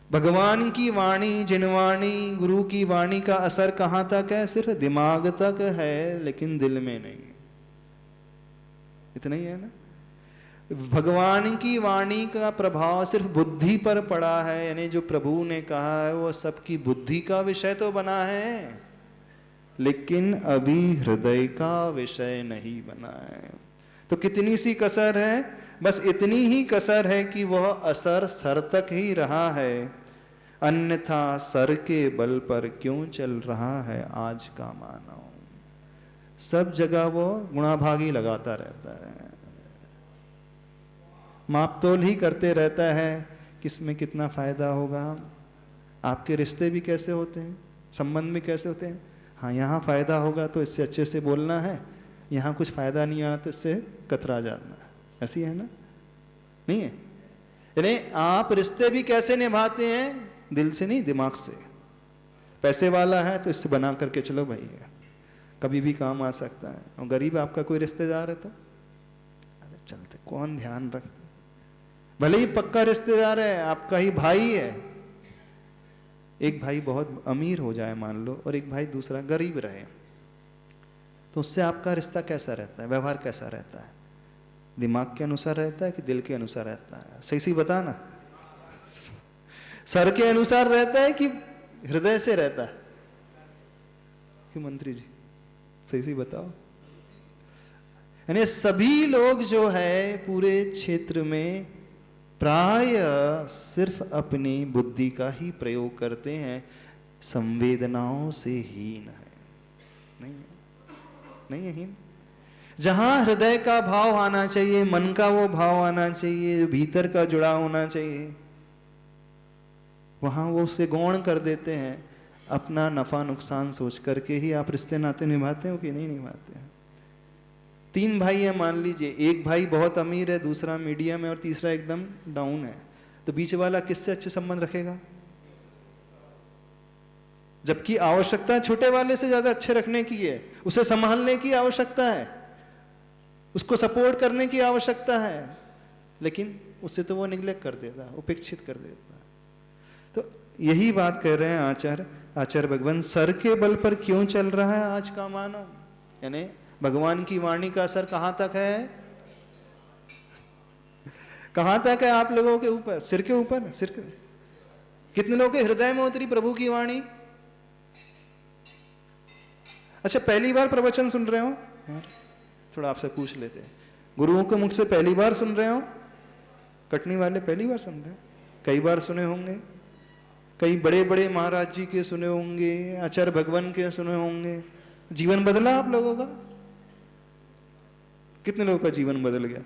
भगवान की वाणी, जिनवाणी, गुरु की वाणी का असर कहां तक है? सिर्फ दिमाग तक है, लेकिन दिल में नहीं। इतना ही है ना? भगवान की वाणी का प्रभाव सिर्फ बुद्धि पर पड़ा है, यानी जो प्रभु ने कहा है वो सबकी बुद्धि का विषय तो बना है, लेकिन अभी हृदय का विषय नहीं बना है। तो कितनी सी कसर है? बस इतनी ही कसर है कि वह असर सर तक ही रहा है, अन्यथा सर के बल पर क्यों चल रहा है आज का मानव। सब जगह वो गुणाभागी लगाता रहता है, मापतोल ही करते रहता है, किसमें कितना फायदा होगा। आपके रिश्ते भी कैसे होते हैं, संबंध भी कैसे होते हैं? हाँ, यहाँ फायदा होगा तो इससे अच्छे से बोलना है, यहाँ कुछ फायदा नहीं आना तो इससे कतरा जाना है। ऐसी है ना? नहीं है? यानी आप रिश्ते भी कैसे निभाते हैं? दिल से नहीं, दिमाग से। पैसे वाला है तो इससे बना करके चलो भाई, कभी भी काम आ सकता है। और गरीब आपका कोई रिश्तेदार है तो अरे चलते, कौन ध्यान रखता। भले ही पक्का रिश्तेदार है, आपका ही भाई है, एक भाई बहुत अमीर हो जाए मान लो और एक भाई दूसरा गरीब रहे, तो उससे आपका रिश्ता कैसा रहता है, व्यवहार कैसा रहता है? दिमाग के अनुसार रहता है कि दिल के अनुसार रहता है? सही सही बता ना। सर के अनुसार रहता है कि हृदय से रहता है? क्यों मंत्री जी, सही सही बताओ। यानी सभी लोग जो है पूरे क्षेत्र में प्राय सिर्फ अपनी बुद्धि का ही प्रयोग करते हैं, संवेदनाओं से हीन है। नहीं है, नहीं है हीन। जहां हृदय का भाव आना चाहिए, मन का वो भाव आना चाहिए, भीतर का जुड़ाव होना चाहिए, वहाँ वो उसे गौण कर देते हैं। अपना नफा नुकसान सोच करके ही आप रिश्ते नाते निभाते हो कि नहीं निभाते हैं? 3 भाई हैं मान लीजिए, एक भाई बहुत अमीर है, दूसरा मीडियम है और तीसरा एकदम डाउन है, तो बीच वाला किससे अच्छे संबंध रखेगा? जबकि आवश्यकता छोटे वाले से ज्यादा अच्छे रखने की है, उसे संभालने की आवश्यकता है, उसको सपोर्ट करने की आवश्यकता है, लेकिन उससे तो वो निग्लेक्ट कर देता, उपेक्षित कर देता। तो यही बात कह रहे हैं आचार्य भगवान, सर के बल पर क्यों चल रहा है आज का मानव? यानी भगवान की वाणी का असर कहां तक है? कहां तक है आप लोगों के ऊपर? सिर के ऊपर? सिर के कितने लोगों के हृदय में उतरी प्रभु की वाणी? अच्छा, पहली बार प्रवचन सुन रहे हो? थोड़ा आपसे पूछ लेते हैं, गुरुओं के मुख से पहली बार सुन रहे हो? कटनी वाले पहली बार सुन रहे हो? कई बार सुने होंगे, कई बड़े बड़े महाराज जी के सुने होंगे, आचार्य भगवान के सुने होंगे। जीवन बदला आप लोगों का? कितने लोगों का जीवन बदल गया?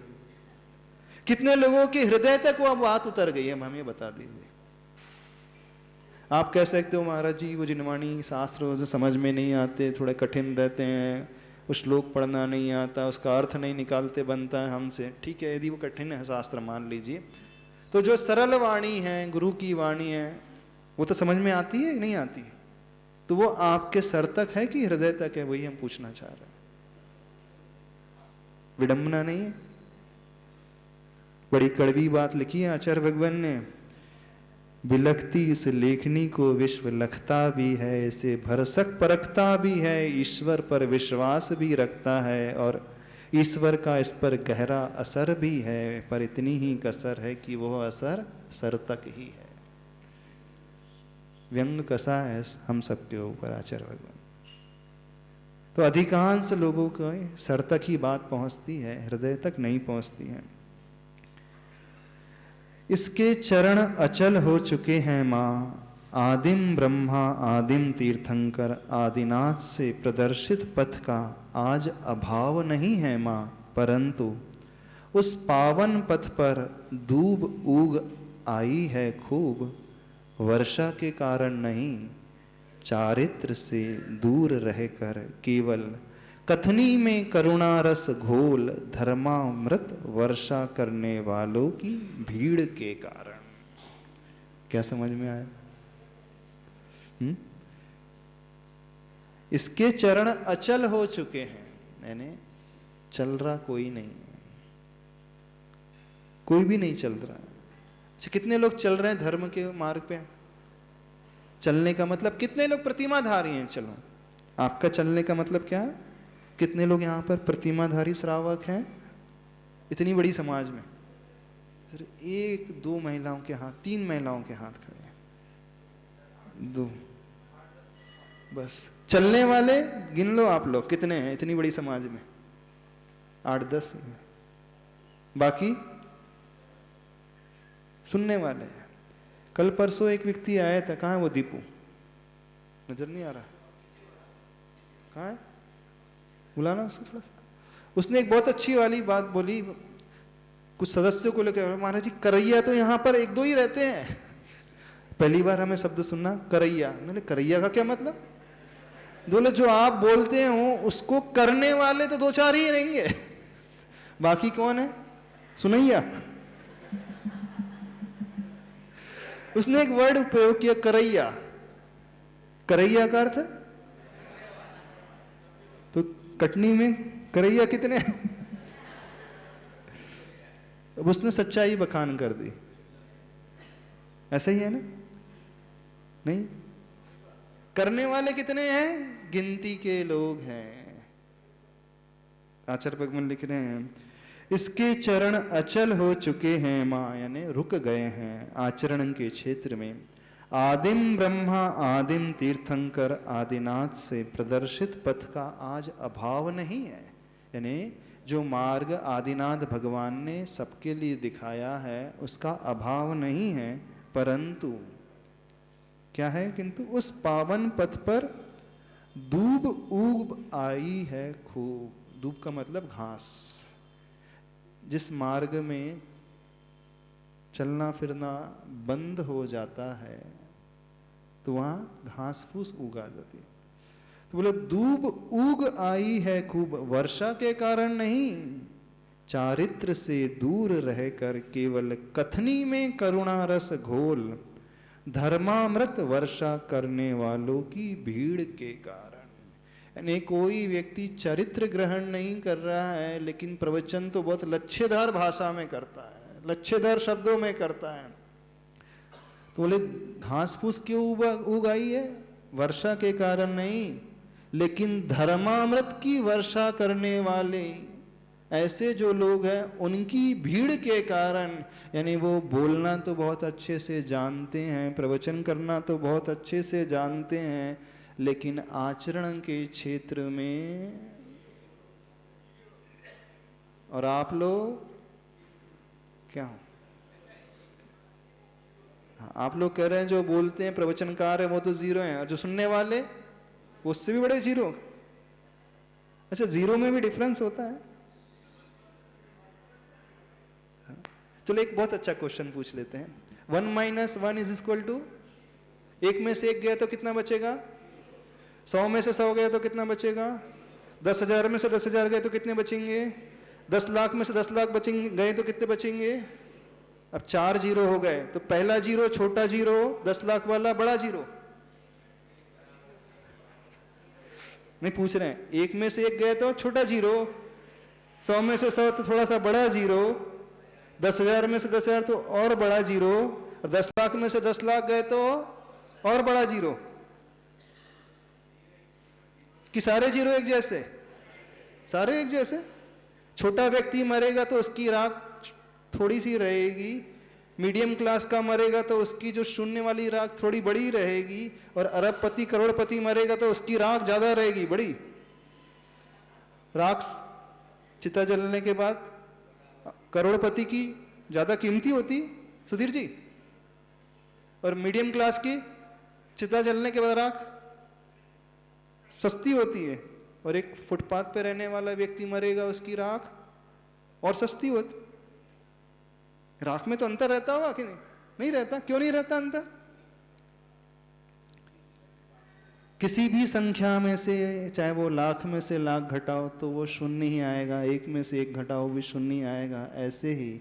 कितने लोगों के हृदय तक वो बात उतर गई है? हमें बता दीजिए। आप कह सकते हो महाराज जी वो जिनवाणी शास्त्र जो समझ में नहीं आते, थोड़े कठिन रहते हैं, वो श्लोक पढ़ना नहीं आता, उसका अर्थ नहीं निकालते बनता है हमसे। ठीक है, यदि वो कठिन है शास्त्र मान लीजिए, तो जो सरल वाणी है, गुरु की वाणी है, वो तो समझ में आती है नहीं आती है? तो वो आपके सर तक है कि हृदय तक है? वही हम पूछना चाह रहे हैं। विडंबना नहीं है? बड़ी कड़वी बात लिखी है आचार्य भगवान ने, बिलखती इस लेखनी को विश्व लखता भी है, इसे भरसक परखता भी है, ईश्वर पर विश्वास भी रखता है और ईश्वर का इस पर गहरा असर भी है, पर इतनी ही कसर है कि वह असर सर तक ही है। व्यंग कसा है हम सबके ऊपर आचार्य भगवान। तो अधिकांश लोगों को सर तक ही बात पहुंचती है, हृदय तक नहीं पहुंचती है। इसके चरण अचल हो चुके हैं माँ, आदिम ब्रह्मा आदिम तीर्थंकर, आदिनाथ से प्रदर्शित पथ का आज अभाव नहीं है माँ, परंतु उस पावन पथ पर दूब उग आई है खूब, वर्षा के कारण नहीं, चारित्र से दूर रहकर केवल कथनी में करुणा रस घोल, धर्मामृत वर्षा करने वालों की भीड़ के कारण। क्या समझ में आया? इसके चरण अचल हो चुके हैं, यानी चल रहा कोई नहीं है, कोई भी नहीं चल रहा है। अच्छा, कितने लोग चल रहे हैं धर्म के मार्ग पे? चलने का मतलब कितने लोग प्रतिमाधारी हैं? चलो, आपका चलने का मतलब क्या है? कितने लोग यहाँ पर प्रतिमाधारी श्रावक हैं? इतनी बड़ी समाज में फिर 1-2 महिलाओं के हाथ, 3 महिलाओं के हाथ खड़े हैं, 2 बस। चलने वाले गिन लो आप लोग कितने हैं इतनी बड़ी समाज में? 8-10। बाकी सुनने वाले हैं। कल परसों एक व्यक्ति आया था, कहाँ है वो दीपू? नजर नहीं आ रहा, कहाँ है? बुलाना उसको थोड़ा सा। उसने एक बहुत अच्छी वाली बात बोली कुछ सदस्यों को लेकर, महाराज जी करैया तो यहाँ पर 1-2 ही रहते हैं। पहली बार हमें शब्द सुनना करैया। मैंने करैया का क्या मतलब? बोले जो आप बोलते हो उसको करने वाले तो 2-4 ही रहेंगे, बाकी कौन है? सुनैया। उसने एक वर्ड प्रयोग किया, करैया। करैया का अर्थ तो कटनी में करैया कितने? अब उसने सच्चाई बखान कर दी। ऐसा ही है ना? नहीं, करने वाले कितने हैं? गिनती के लोग हैं। आचार्य भगवान लिख रहे हैं, इसके चरण अचल हो चुके हैं माँ, यानी रुक गए हैं आचरण के क्षेत्र में। आदिम ब्रह्मा आदिम तीर्थंकर, आदिनाथ से प्रदर्शित पथ का आज अभाव नहीं है, यानी जो मार्ग आदिनाथ भगवान ने सबके लिए दिखाया है उसका अभाव नहीं है, परंतु क्या है? किंतु उस पावन पथ पर दूब उग आई है खूब। दूब का मतलब घास। जिस मार्ग में चलना फिरना बंद हो जाता है, तो वहां घास फूस उगा जाती है। तो बोले दूब उग आई है खूब, वर्षा के कारण नहीं, चारित्र से दूर रहकर केवल कथनी में करुणा रस घोल, धर्मामृत वर्षा करने वालों की भीड़ के कारण। यानी कोई व्यक्ति चरित्र ग्रहण नहीं कर रहा है, लेकिन प्रवचन तो बहुत लच्छेदार भाषा में करता है, लच्छेदार शब्दों में करता है। तो बोले घास फूस क्यों उगाई है? वर्षा के कारण नहीं, लेकिन धर्मामृत की वर्षा करने वाले ऐसे जो लोग हैं उनकी भीड़ के कारण। यानी वो बोलना तो बहुत अच्छे से जानते हैं, प्रवचन करना तो बहुत अच्छे से जानते हैं, लेकिन आचरण के क्षेत्र में। और आप लोग क्या, आप लोग कह रहे हैं जो बोलते हैं प्रवचनकार है वो तो जीरो हैं, और जो सुनने वाले वो उससे भी बड़े जीरो। अच्छा, जीरो में भी डिफरेंस होता है। चलो एक बहुत अच्छा क्वेश्चन पूछ लेते हैं। 1 - 1 इज इक्वल टू, एक में से एक गया तो कितना बचेगा? 100 में से 100 गया तो कितना बचेगा? 10,000 में से 10,000 गए तो कितने बचेंगे? 10 लाख में से 10 लाख बचेंगे, गए तो कितने बचेंगे? अब 4 जीरो हो गए, तो पहला जीरो छोटा जीरो, 10 लाख वाला बड़ा जीरो। नहीं पूछ रहे हैं, एक में से एक गए तो छोटा जीरो, 100 में से 100 तो थोड़ा सा बड़ा जीरो, 10,000 में से 10,000 तो और बड़ा जीरो, और 10 लाख में से 10 लाख गए तो और बड़ा जीरो। कि सारे जीरो एक जैसे? सारे एक जैसे। छोटा व्यक्ति मरेगा तो उसकी राख थोड़ी सी रहेगी, मीडियम क्लास का मरेगा तो उसकी जो शून्य वाली राख थोड़ी बड़ी रहेगी, और अरबपति करोड़पति मरेगा तो उसकी राख ज्यादा रहेगी, बड़ी राख। चिता जलने के बाद करोड़पति की ज्यादा कीमती होती सुधीर जी, और मीडियम क्लास की चिता जलने के बाद राख सस्ती होती है, और एक फुटपाथ पे रहने वाला व्यक्ति मरेगा उसकी राख और सस्ती होती। राख में तो अंतर रहता होगा कि नहीं? नहीं रहता। क्यों नहीं रहता अंतर? किसी भी संख्या में से, चाहे वो लाख में से लाख घटाओ तो वो शून्य ही आएगा, एक में से एक घटाओ भी शून्य ही आएगा। ऐसे ही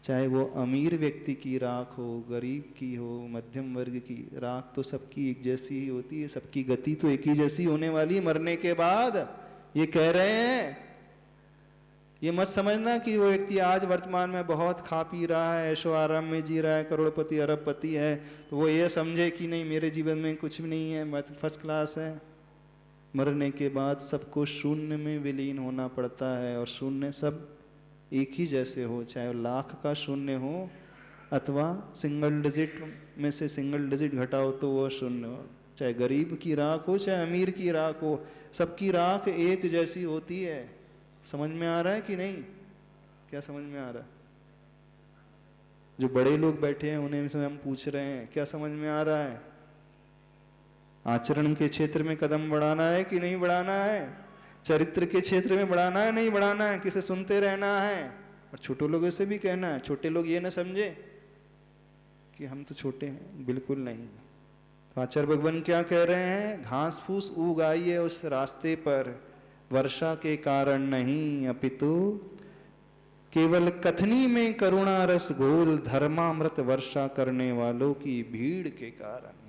चाहे वो अमीर व्यक्ति की राख हो, गरीब की हो, मध्यम वर्ग की राख, तो सबकी एक जैसी ही होती है, सबकी गति तो एक ही जैसी होने वाली है मरने के बाद। ये कह रहे हैं, ये मत समझना कि वो व्यक्ति आज वर्तमान में बहुत खा पी रहा है, ऐशो आराम में जी रहा है, करोड़पति अरबपति है, तो वो ये समझे कि नहीं मेरे जीवन में कुछ भी नहीं है, मैं तो फर्स्ट क्लास है। मरने के बाद सबको शून्य में विलीन होना पड़ता है, और शून्य सब एक ही जैसे हो, चाहे लाख का शून्य हो अथवा सिंगल डिजिट में से सिंगल डिजिट घटाओ तो वो शून्य हो। चाहे गरीब की राख हो चाहे अमीर की राख हो, सबकी राख एक जैसी होती है। समझ में आ रहा है कि नहीं? क्या समझ में आ रहा है? जो बड़े लोग बैठे हैं उन्हें से हम पूछ रहे हैं, क्या समझ में आ रहा है? आचरण के क्षेत्र में कदम बढ़ाना है कि नहीं बढ़ाना है? चरित्र के क्षेत्र में बढ़ाना है नहीं बढ़ाना है? किसे सुनते रहना है? और छोटे लोगों से भी कहना है, छोटे लोग ये ना समझे कि हम तो छोटे हैं, बिल्कुल नहीं। तो आचार्य भगवान क्या कह रहे हैं? घास फूस उग आई है उस रास्ते पर, वर्षा के कारण नहीं, अपितु केवल कथनी में करुणा रस घोल, धर्मामृत वर्षा करने वालों की भीड़ के कारण।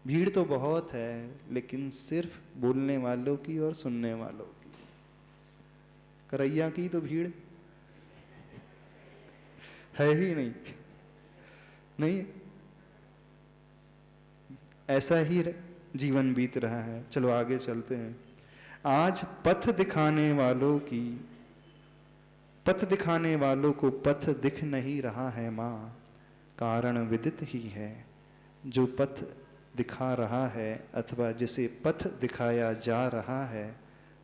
भीड़ तो बहुत है, लेकिन सिर्फ बोलने वालों की और सुनने वालों की। करैया की तो भीड़ है ही नहीं, नहीं। ऐसा ही जीवन बीत रहा है। चलो आगे चलते हैं। आज पथ दिखाने वालों को पथ दिख नहीं रहा है माँ, कारण विदित ही है। जो पथ दिखा रहा है अथवा जिसे पथ दिखाया जा रहा है,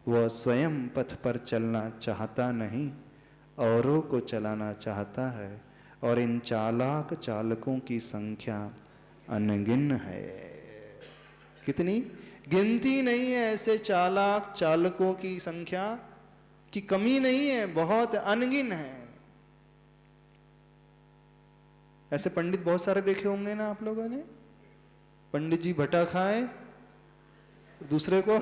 वह स्वयं पथ पर चलना चाहता नहीं, औरों को चलाना चाहता है। और इन चालाक चालकों की संख्या अनगिन है। कितनी? गिनती नहीं है। ऐसे चालाक चालकों की संख्या की कमी नहीं है, बहुत अनगिन है। ऐसे पंडित बहुत सारे देखे होंगे ना आप लोगों ने? पंडित जी भटा खाए, दूसरे को।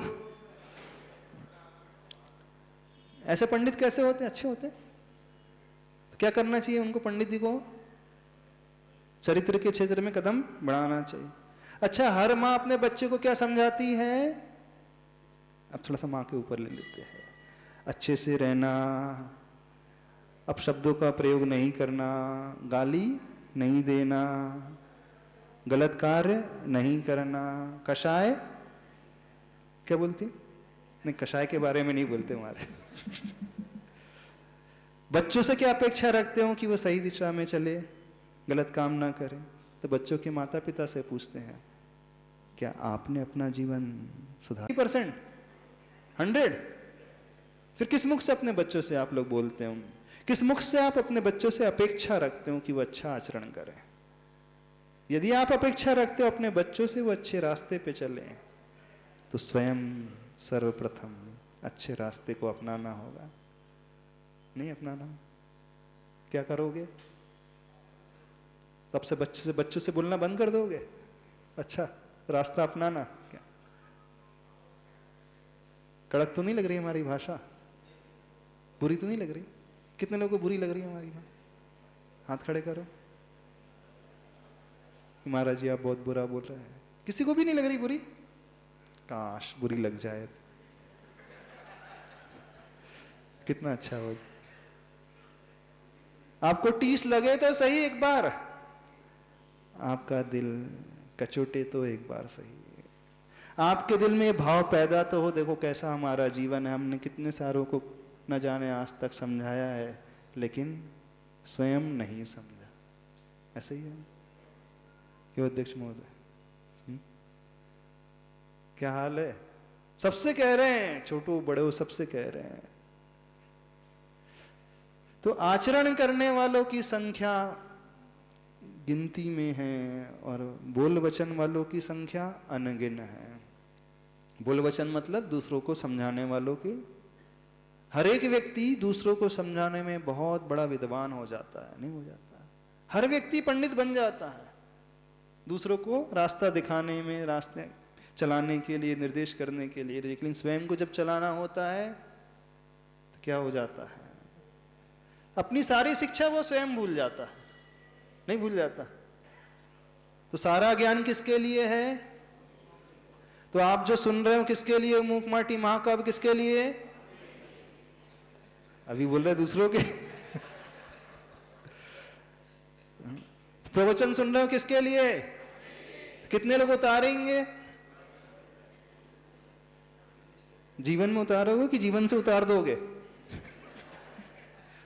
ऐसे पंडित कैसे होते? अच्छे होते। तो क्या करना चाहिए उनको? पंडित जी को चरित्र के क्षेत्र में कदम बढ़ाना चाहिए। अच्छा, हर माँ अपने बच्चे को क्या समझाती है? अब थोड़ा सा माँ के ऊपर ले लेते हैं। अच्छे से रहना, अपशब्दों का प्रयोग नहीं करना, गाली नहीं देना, गलत कार्य नहीं करना। कषाय क्या बोलती? नहीं, कषाय के बारे में नहीं बोलते हमारे। बच्चों से क्या अपेक्षा रखते हो? कि वो सही दिशा में चले, गलत काम ना करें। तो बच्चों के माता पिता से पूछते हैं, क्या आपने अपना जीवन सुधार 100%, 100? फिर किस मुख से अपने बच्चों से आप लोग बोलते हो? किस मुख से आप अपने बच्चों से अपेक्षा रखते हो कि वो अच्छा आचरण करें? यदि आप अपेक्षा रखते हो अपने बच्चों से वो अच्छे रास्ते पे चलें, तो स्वयं सर्वप्रथम अच्छे रास्ते को अपनाना होगा। नहीं अपनाना, क्या करोगे? तब से बच्चों से बोलना बंद कर दोगे? अच्छा रास्ता अपनाना क्या? कड़क तो नहीं लग रही हमारी भाषा? बुरी तो नहीं लग रही? कितने लोगों को बुरी लग रही है हमारी बात? हाथ खड़े करो। महाराज जी आप बहुत बुरा बोल रहे हैं। किसी को भी नहीं लग रही बुरी? काश बुरी लग जाए, कितना अच्छा हो। आपको टीस लगे तो सही एक बार, आपका दिल कचोटे तो एक बार सही, आपके दिल में भाव पैदा तो हो। देखो कैसा हमारा जीवन है, हमने कितने सारों को न जाने आज तक समझाया है, लेकिन स्वयं नहीं समझा। ऐसे ही है क्यों अध्यक्ष महोदय? क्या हाल है? सबसे कह रहे हैं, छोटू बड़े सबसे कह रहे हैं। तो आचरण करने वालों की संख्या गिनती में है और बोल वचन वालों की संख्या अनगिन है। बोल वचन मतलब दूसरों को समझाने वालों की। हर एक व्यक्ति दूसरों को समझाने में बहुत बड़ा विद्वान हो जाता है? नहीं हो जाता। हर व्यक्ति पंडित बन जाता है दूसरों को रास्ता दिखाने में, रास्ते चलाने के लिए, निर्देश करने के लिए। लेकिन स्वयं को जब चलाना होता है तो क्या हो जाता है? अपनी सारी शिक्षा वो स्वयं भूल जाता है। नहीं भूल जाता? तो सारा ज्ञान किसके लिए है? तो आप जो सुन रहे हो किसके लिए? मूकमाटी महाकाव्य किसके लिए? अभी बोल रहे दूसरों के। प्रवचन सुन रहे हो किसके लिए? कितने लोग उतारेंगे? जीवन में उतारोगे कि जीवन से उतार दोगे?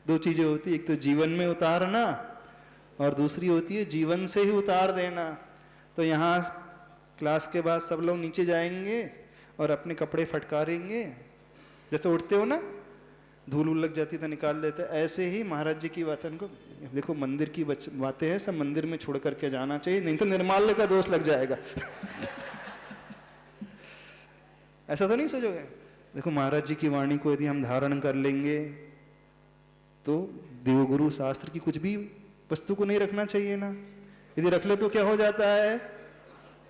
दो चीजें होती है, एक तो जीवन में उतारना और दूसरी होती है जीवन से ही उतार देना। तो यहाँ क्लास के बाद सब लोग नीचे जाएंगे और अपने कपड़े फटकारेंगे, जैसे उठते हो ना, धूल उल लग जाती तो निकाल देते। ऐसे ही महाराज जी की वचन को देखो, मंदिर की बातें हैं, सब मंदिर में छोड़ करके जाना चाहिए, नहीं तो निर्माल्य का दोष लग जाएगा। ऐसा तो नहीं सोचोगे? देखो महाराज जी की वाणी को यदि हम धारण कर लेंगे तो देवगुरु शास्त्र की कुछ भी वस्तु को नहीं रखना चाहिए ना। यदि रख ले तो क्या हो जाता है?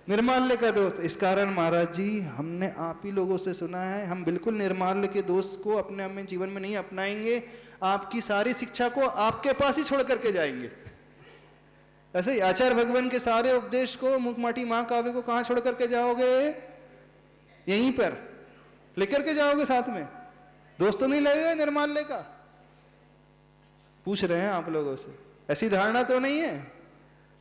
निर्माल्य का दोष। इस कारण महाराज जी हमने आप ही लोगों से सुना है, हम बिल्कुल निर्माल्य के दोष को अपने अपने जीवन में नहीं अपनाएंगे। आपकी सारी शिक्षा को आपके पास ही छोड़ करके जाएंगे। ऐसे ही आचार्य भगवान के सारे उपदेश को, मूकमाटी महाकाव्य को कहां छोड़ करके जाओगे? यहीं पर लेकर के जाओगे साथ में। दोस्त तो नहीं लगेगा निर्माल्य का? पूछ रहे हैं आप लोगों से, ऐसी धारणा तो नहीं है?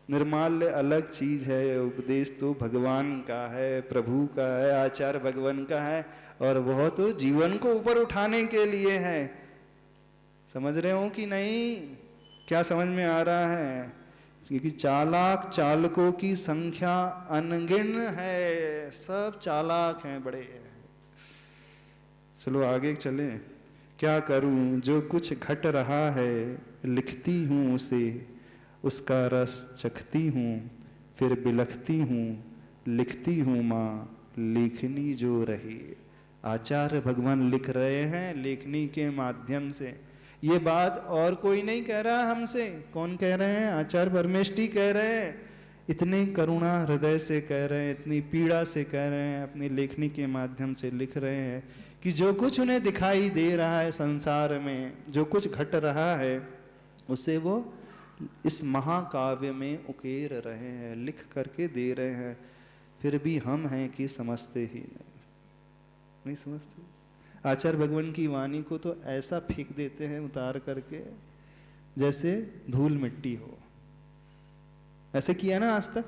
निर्माल्य अलग चीज है, उपदेश तो भगवान का है, प्रभु का है, आचार्य भगवान का है, और वह तो जीवन को ऊपर उठाने के लिए है। समझ रहे हो कि नहीं? क्या समझ में आ रहा है? क्योंकि चालाक चालकों की संख्या अनगिन है, सब चालाक हैं बड़े। चलो आगे चलें। क्या करूं जो कुछ घट रहा है, लिखती हूं उसे, उसका रस चखती हूं, फिर बिलखती हूं, लिखती हूं माँ लेखनी जो रही। आचार्य भगवान लिख रहे हैं लेखनी के माध्यम से। ये बात और कोई नहीं कह रहा हमसे। कौन कह रहे हैं? आचार्य परमेष्ठी कह रहे हैं। इतने करुणा हृदय से कह रहे हैं, इतनी पीड़ा से कह रहे हैं, अपनी लेखनी के माध्यम से लिख रहे हैं कि जो कुछ उन्हें दिखाई दे रहा है संसार में, जो कुछ घट रहा है, उसे वो इस महाकाव्य में उकेर रहे हैं, लिख करके दे रहे हैं। फिर भी हम हैं कि समझते ही नहीं समझते। आचार्य भगवान की वाणी को तो ऐसा फेंक देते हैं उतार करके जैसे धूल मिट्टी हो। ऐसे किया ना आज तक?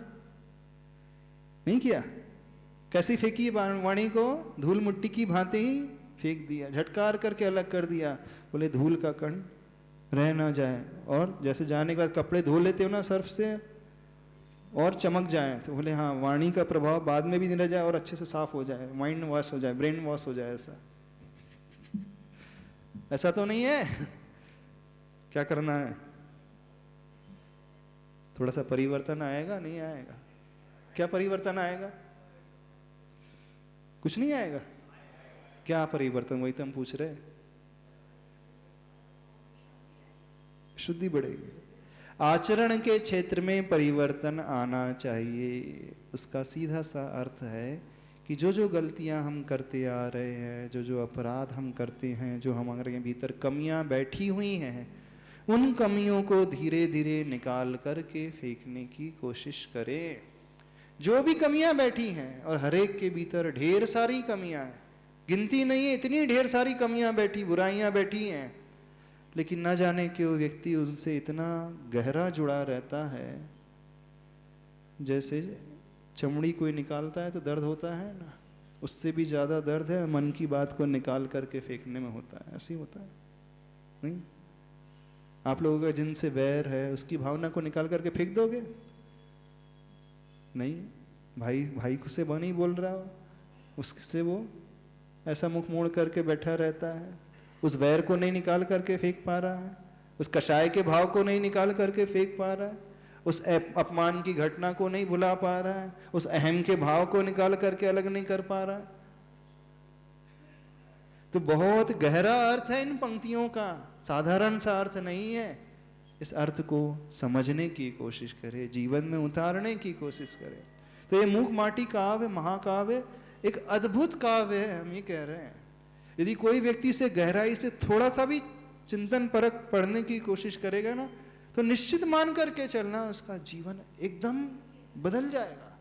नहीं किया? कैसी फेंकी वाणी को? धूल मिट्टी की भांति ही फेंक दिया, झटकार करके अलग कर दिया। बोले धूल का कण रह ना जाए। और जैसे जाने के बाद कपड़े धो लेते हो ना सर्फ से और चमक जाए, तो बोले हाँ वाणी का प्रभाव बाद में भी नहीं रह जाए और अच्छे से साफ हो जाए, माइंड वॉश हो जाए, ब्रेन वॉश हो जाए। ऐसा तो नहीं है। क्या करना है? थोड़ा सा परिवर्तन आएगा, नहीं आएगा? क्या परिवर्तन आएगा? कुछ नहीं आएगा। क्या परिवर्तन? वही तो हम पूछ रहे हैं। शुद्धि बढ़ेगी। आचरण के क्षेत्र में परिवर्तन आना चाहिए। उसका सीधा सा अर्थ है कि जो जो गलतियां हम करते आ रहे हैं, जो जो अपराध हम करते हैं, जो हमारे भीतर कमियां बैठी हुई हैं, उन कमियों को धीरे धीरे निकाल करके फेंकने की कोशिश करें। जो भी कमियां बैठी हैं, और हर एक के भीतर ढेर सारी कमियां हैं, गिनती नहीं है, इतनी ढेर सारी कमियां बैठी, बुराइयां बैठी हैं, लेकिन न जाने क्यों व्यक्ति उनसे इतना गहरा जुड़ा रहता है। जैसे चमड़ी कोई निकालता है तो दर्द होता है ना, उससे भी ज़्यादा दर्द है मन की बात को निकाल करके फेंकने में होता है। ऐसे ही होता है नहीं? आप लोगों का जिनसे वैर है उसकी भावना को निकाल करके फेंक दोगे? नहीं। भाई से वो नहीं बोल रहा हो, उससे वो ऐसा मुख मोड़ करके बैठा रहता है, उस वैर को नहीं निकाल करके फेंक पा रहा है, उस कषाय के भाव को नहीं निकाल करके फेंक पा रहा है, उस अपमान की घटना को नहीं भुला पा रहा है, उस अहम के भाव को निकाल करके अलग नहीं कर पा रहा है। तो बहुत गहरा अर्थ है इन पंक्तियों का, साधारण सा अर्थ नहीं है। इस अर्थ को समझने की कोशिश करें, जीवन में उतारने की कोशिश करें। तो ये मूक माटी काव्य, महाकाव्य एक अद्भुत काव्य है। हम ये कह रहे हैं, यदि कोई व्यक्ति से गहराई से थोड़ा सा भी चिंतन परक पढ़ने की कोशिश करेगा ना, तो निश्चित मान करके चलना उसका जीवन एकदम बदल जाएगा।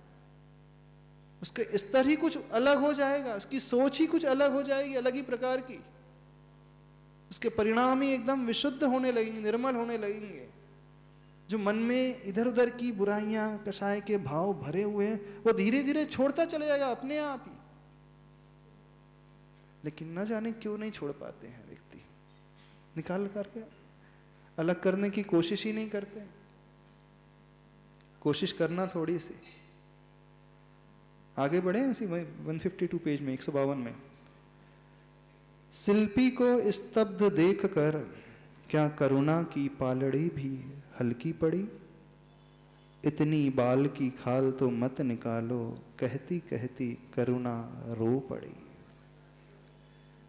उसका स्तर ही कुछ अलग हो जाएगा, उसकी सोच ही कुछ अलग हो जाएगी, अलग ही प्रकार की। उसके परिणाम ही एकदम विशुद्ध होने लगेंगे, निर्मल होने लगेंगे। जो मन में इधर उधर की बुराइयां, कषाय के भाव भरे हुए हैं, वो धीरे धीरे छोड़ता चले जाएगा अपने आप ही। लेकिन न जाने क्यों नहीं छोड़ पाते हैं व्यक्ति, निकाल करके अलग करने की कोशिश ही नहीं करते। कोशिश करना थोड़ी सी। आगे बढ़े ऐसी 152 पेज में, 152 में, शिल्पी को स्तब्ध देख कर क्या करुणा की पालड़ी भी हल्की पड़ी, इतनी बाल की खाल तो मत निकालो, कहती कहती करुणा रो पड़ी।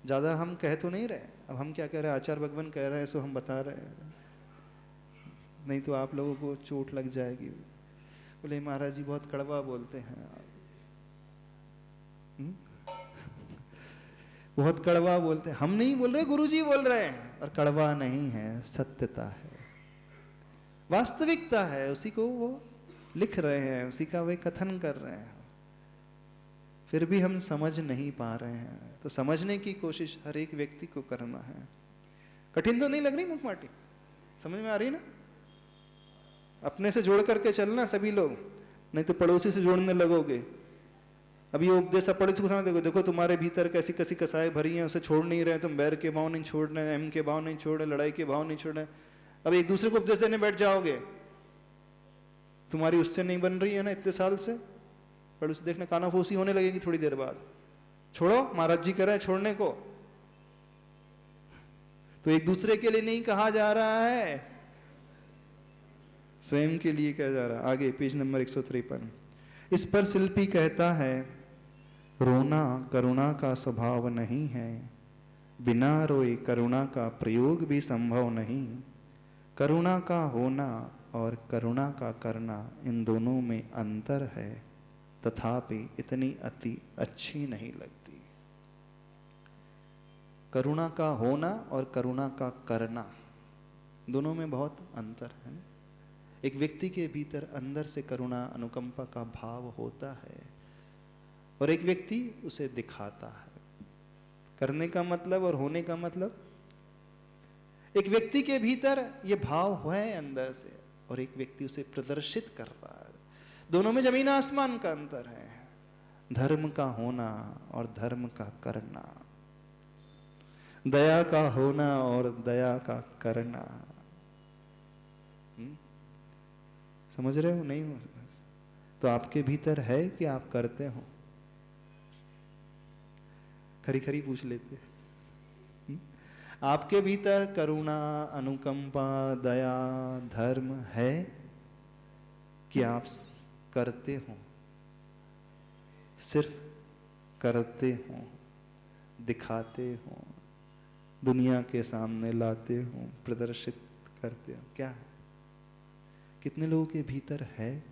ज्यादा हम कह तो नहीं रहे, अब हम क्या कह रहे हैं, आचार्य भगवान कह रहे हैं सो हम बता रहे हैं, नहीं तो आप लोगों को चोट लग जाएगी। बोले महाराज जी बहुत कड़वा बोलते हैं आप। बहुत कड़वा बोलते हैं। हम नहीं बोल रहे, गुरुजी बोल रहे हैं। और कड़वा नहीं है, सत्यता है, वास्तविकता है, उसी को वो लिख रहे हैं, उसी का वे कथन कर रहे हैं। फिर भी हम समझ नहीं पा रहे हैं, तो समझने की कोशिश हर एक व्यक्ति को करना है। कठिन तो नहीं लग रही मुखमाटी? समझ में आ रही ना? अपने से जोड़ करके चलना सभी लोग, नहीं तो पड़ोसी से जोड़ने लगोगे। अभी ये उपदेश पड़ोसी को देखो, देखो तुम्हारे भीतर कैसी कैसी कसाएं भरी हैं, उसे छोड़ नहीं रहे, तुम बैर के भाव नहीं छोड़ रहे, अहम के भाव नहीं छोड़ रहे, लड़ाई के भाव नहीं छोड़ रहे। अब एक दूसरे को उपदेश देने बैठ जाओगे, तुम्हारी उससे नहीं बन रही है ना इतने साल से, पड़ोसी देखने कानाफूसी होने लगेगी थोड़ी देर बाद। छोड़ो, महाराज जी कह रहे हैं छोड़ने को। तो एक दूसरे के लिए नहीं कहा जा रहा है, स्वयं के लिए कहा जा रहा है। आगे पेज नंबर 153। इस पर शिल्पी कहता है, रोना करुणा का स्वभाव नहीं है, बिना रोए करुणा का प्रयोग भी संभव नहीं। करुणा का होना और करुणा का करना, इन दोनों में अंतर है, तथापि इतनी अति अच्छी नहीं लगती। करुणा का होना और करुणा का करना, दोनों में बहुत अंतर है। एक व्यक्ति के भीतर अंदर से करुणा अनुकंपा का भाव होता है और एक व्यक्ति उसे दिखाता है। करने का मतलब और होने का मतलब, एक व्यक्ति के भीतर यह भाव है अंदर से और एक व्यक्ति उसे प्रदर्शित कर रहा है। दोनों में जमीन आसमान का अंतर है। धर्म का होना और धर्म का करना, दया का होना और दया का करना। समझ रहे हो? नहीं हो तो आपके भीतर है कि आप करते हो? खरी खरी पूछ लेते। आपके भीतर करुणा, अनुकंपा, दया, धर्म है कि आप करते हो? सिर्फ करते हो, दिखाते हो, दुनिया के सामने लाते हो, प्रदर्शित करते हो? क्या है? कितने लोगों के भीतर है?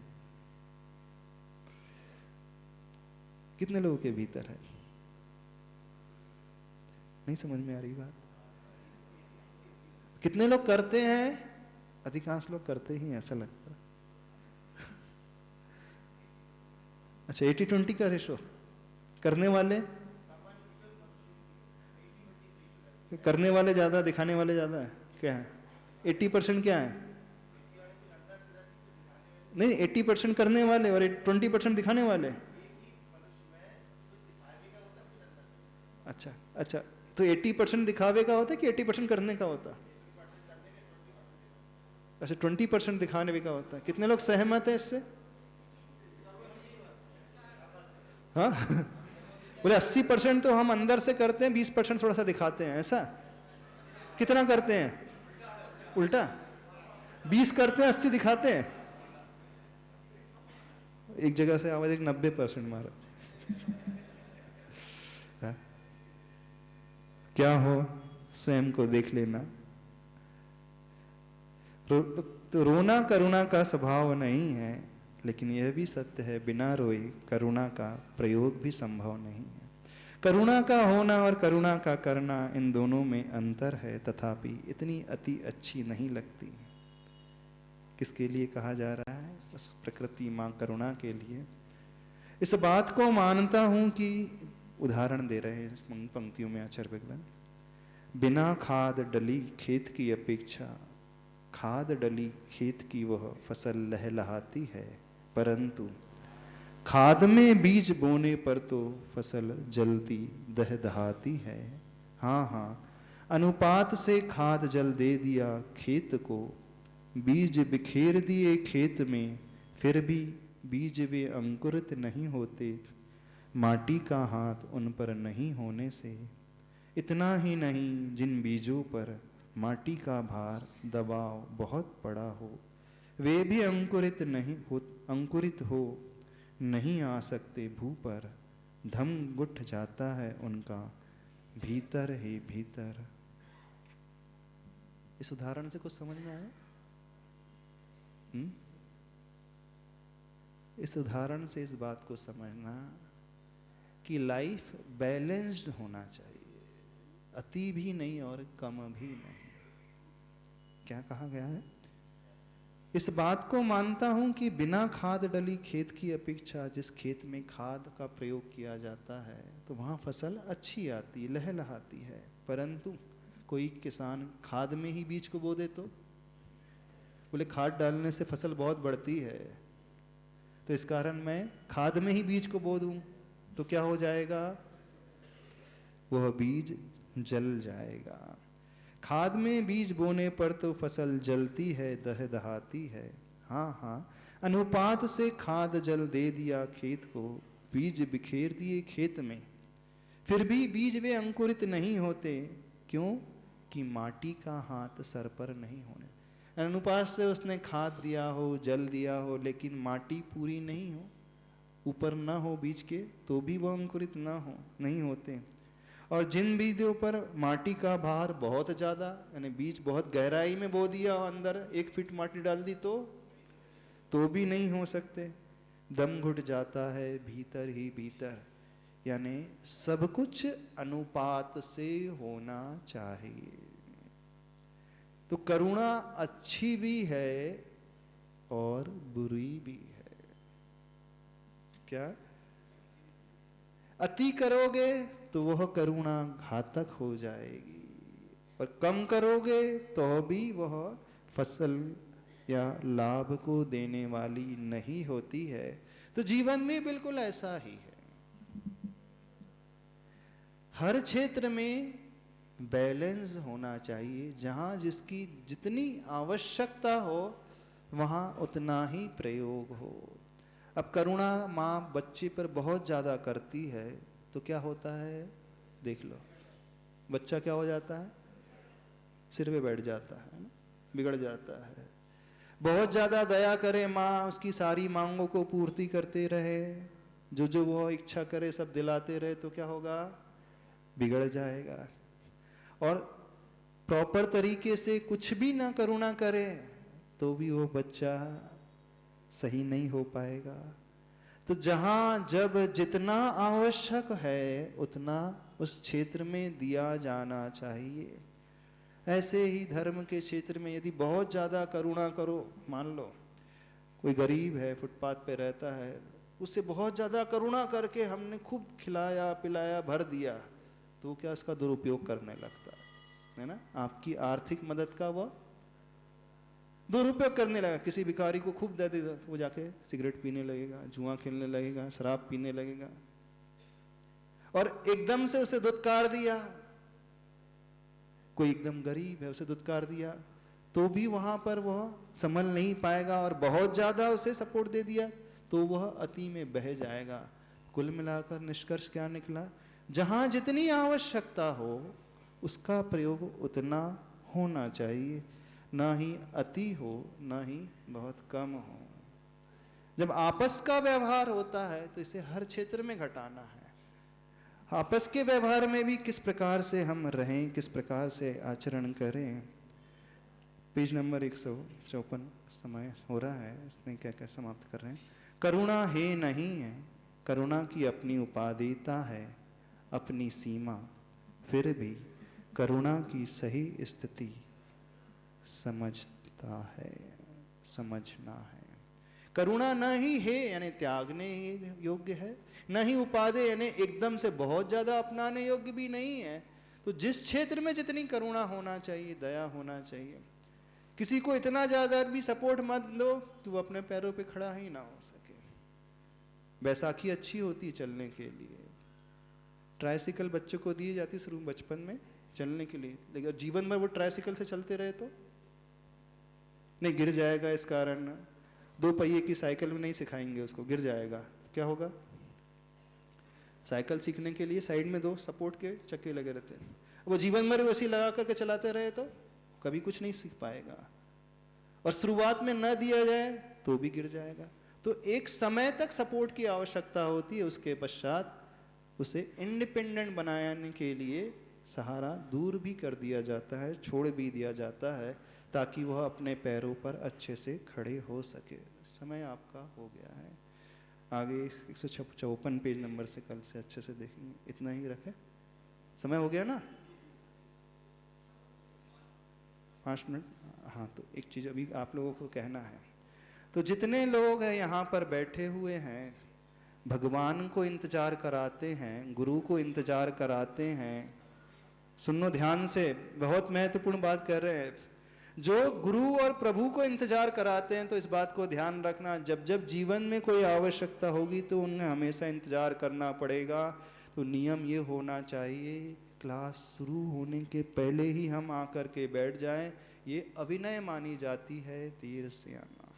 कितने लोगों के भीतर है? नहीं समझ में आ रही बात? कितने लोग करते हैं? अधिकांश लोग करते ही, ऐसा लगता है। अच्छा, 80-20 का रेशो। करने वाले ज्यादा, दिखाने वाले ज्यादा है। क्या है? 80% क्या है? नहीं, 80% करने वाले और 20% दिखाने वाले। अच्छा, तो 80% दिखावे का होता है कि 80% करने का होता है? अच्छा, 20% दिखाने का होता है। कितने लोग सहमत है इससे? हाँ बोले 80% तो हम अंदर से करते हैं, 20% थोड़ा सा दिखाते हैं। ऐसा कितना करते हैं? उल्टा 20 करते हैं, 80 दिखाते हैं। एक जगह से आवाज 90% मारा। क्या हो, स्वयं को देख लेना। तो रोना करुणा का स्वभाव नहीं है, लेकिन यह भी सत्य है, बिना रोए करुणा का प्रयोग भी संभव नहीं है। करुणा का होना और करुणा का करना, इन दोनों में अंतर है, तथापि इतनी अति अच्छी नहीं लगती। किसके लिए कहा जा रहा है? बस प्रकृति मां करुणा के लिए। इस बात को मानता हूं कि, उदाहरण दे रहे हैं इस पंक्तियों में आचार्य भगवान, बिना खाद डली खेत की अपेक्षा खाद डली खेत की वह फसल लहलहाती है, परंतु खाद में बीज बोने पर तो फसल जलती दहदहाती है। हाँ, अनुपात से खाद जल दे दिया खेत को, बीज बिखेर दिए खेत में, फिर भी बीज वे अंकुरित नहीं होते, माटी का हाथ उन पर नहीं होने से। इतना ही नहीं, जिन बीजों पर माटी का भार दबाव बहुत पड़ा हो, वे भी अंकुरित हो नहीं आ सकते भू पर, धम गुठ जाता है उनका भीतर ही भीतर। इस उदाहरण से कुछ समझ में आया? इस उदाहरण से इस बात को समझना कि लाइफ बैलेंस्ड होना चाहिए, अति भी नहीं और कम भी नहीं। क्या कहा गया है? इस बात को मानता हूं कि बिना खाद डली खेत की अपेक्षा, जिस खेत में खाद का प्रयोग किया जाता है तो वहां फसल अच्छी आती, लहलहाती है, परंतु कोई किसान खाद में ही बीज को बो दे तो बोले खाद डालने से फसल बहुत बढ़ती है, तो इस कारण मैं खाद में ही बीज को बो दूं तो क्या हो जाएगा? वह बीज जल जाएगा। खाद में बीज बोने पर तो फसल जलती है, दहदहाती है। हाँ, अनुपात से खाद जल दे दिया खेत को, बीज बिखेर दिए खेत में, फिर भी बीज वे अंकुरित नहीं होते। क्यों? कि माटी का हाथ सर पर नहीं होने। अनुपात से उसने खाद दिया हो, जल दिया हो, लेकिन माटी पूरी नहीं हो, ऊपर ना हो बीज के, तो भी वह अंकुरित ना हो, नहीं होते। और जिन बीजों पर माटी का भार बहुत ज़्यादा, यानी बीज बहुत गहराई में बो दिया और अंदर 1 फीट माटी डाल दी तो भी नहीं हो सकते, दम घुट जाता है भीतर ही भीतर। यानी सब कुछ अनुपात से होना चाहिए। तो करुणा अच्छी भी है और बुरी भी है। क्या अति करोगे तो वह करुणा घातक हो जाएगी, और कम करोगे तो भी वह फसल या लाभ को देने वाली नहीं होती है। तो जीवन में बिल्कुल ऐसा ही है। हर क्षेत्र में बैलेंस होना चाहिए। जहाँ जिसकी जितनी आवश्यकता हो वहाँ उतना ही प्रयोग हो। अब करुणा माँ बच्चे पर बहुत ज़्यादा करती है तो क्या होता है, देख लो, बच्चा क्या हो जाता है, सिर पे बैठ जाता है ना, बिगड़ जाता है। बहुत ज़्यादा दया करे माँ, उसकी सारी मांगों को पूर्ति करते रहे, जो वो इच्छा करे सब दिलाते रहे, तो क्या होगा, बिगड़ जाएगा। और प्रॉपर तरीके से कुछ भी ना करुणा करे तो भी वो बच्चा सही नहीं हो पाएगा। तो जहाँ जब जितना आवश्यक है उतना उस क्षेत्र में दिया जाना चाहिए। ऐसे ही धर्म के क्षेत्र में यदि बहुत ज़्यादा करुणा करो, मान लो कोई गरीब है, फुटपाथ पे रहता है, उससे बहुत ज़्यादा करुणा करके हमने खूब खिलाया पिलाया भर दिया, तो क्या इसका दुरुपयोग करने लगता है ना। आपकी आर्थिक मदद का वह दुरुपयोग करने लगा। किसी भिखारी को खूब दे देगा तो वो जाके सिगरेट पीने लगेगा, जुआ खेलने लगेगा, शराब पीने लगेगा। और एकदम से उसे दुत्कार दिया, कोई एकदम गरीब है उसे दुत्कार दिया तो भी वहां पर वह संभल नहीं पाएगा, और बहुत ज्यादा उसे सपोर्ट दे दिया तो वह अति में बह जाएगा। कुल मिलाकर निष्कर्ष क्या निकला, जहां जितनी आवश्यकता हो उसका प्रयोग उतना होना चाहिए, ना ही अति हो ना ही बहुत कम हो। जब आपस का व्यवहार होता है तो इसे हर क्षेत्र में घटाना है। आपस के व्यवहार में भी किस प्रकार से हम रहें, किस प्रकार से आचरण करें। पेज नंबर 154 समय हो रहा है, इसमें क्या क्या समाप्त कर रहे हैं। करुणा है नहीं है, करुणा की अपनी उपादेयता है, अपनी सीमा, फिर भी करुणा की सही स्थिति समझता है, समझना है। करुणा न ही है यानी त्यागने योग्य है, न ही उपादेय यानी एकदम से बहुत ज्यादा अपनाने योग्य भी नहीं है। तो जिस क्षेत्र में जितनी करुणा होना चाहिए, दया होना चाहिए, किसी को इतना ज्यादा भी सपोर्ट मत दो तो वो अपने पैरों पे खड़ा ही ना हो सके। बैसाखी अच्छी होती है चलने के लिए, ट्राइसिकल बच्चों को दी जाती शुरू बचपन में चलने के लिए, लेकिन जीवन भर वो ट्राइसिकल से चलते रहे तो नहीं, गिर जाएगा। इस कारण 2 पहिए की साइकिल में नहीं सिखाएंगे उसको, गिर जाएगा, क्या होगा। साइकिल सीखने के लिए साइड में 2 सपोर्ट के चक्के लगे रहते हैं, वो जीवन भर वैसे लगा करके चलाते रहे तो कभी कुछ नहीं सीख पाएगा। और शुरुआत में न दिया जाए तो भी गिर जाएगा। तो एक समय तक सपोर्ट की आवश्यकता होती है, उसके पश्चात उसे इंडिपेंडेंट बनाने के लिए सहारा दूर भी कर दिया जाता है, छोड़ भी दिया जाता है, ताकि वह अपने पैरों पर अच्छे से खड़े हो सके। समय आपका हो गया है, आगे 154 पेज नंबर से कल से अच्छे से देखेंगे। इतना ही रखें, समय हो गया ना, 5 मिनट। हाँ, तो एक चीज़ अभी आप लोगों को कहना है। तो जितने लोग हैं यहाँ पर बैठे हुए हैं, भगवान को इंतजार कराते हैं, गुरु को इंतजार कराते हैं। सुनो ध्यान से, बहुत महत्वपूर्ण बात कर रहे हैं। जो गुरु और प्रभु को इंतजार कराते हैं तो इस बात को ध्यान रखना, जब जब जीवन में कोई आवश्यकता होगी तो उन्हें हमेशा इंतजार करना पड़ेगा। तो नियम ये होना चाहिए, क्लास शुरू होने के पहले ही हम आकर के बैठ जाएं। ये अभिनय मानी जाती है देर से आना,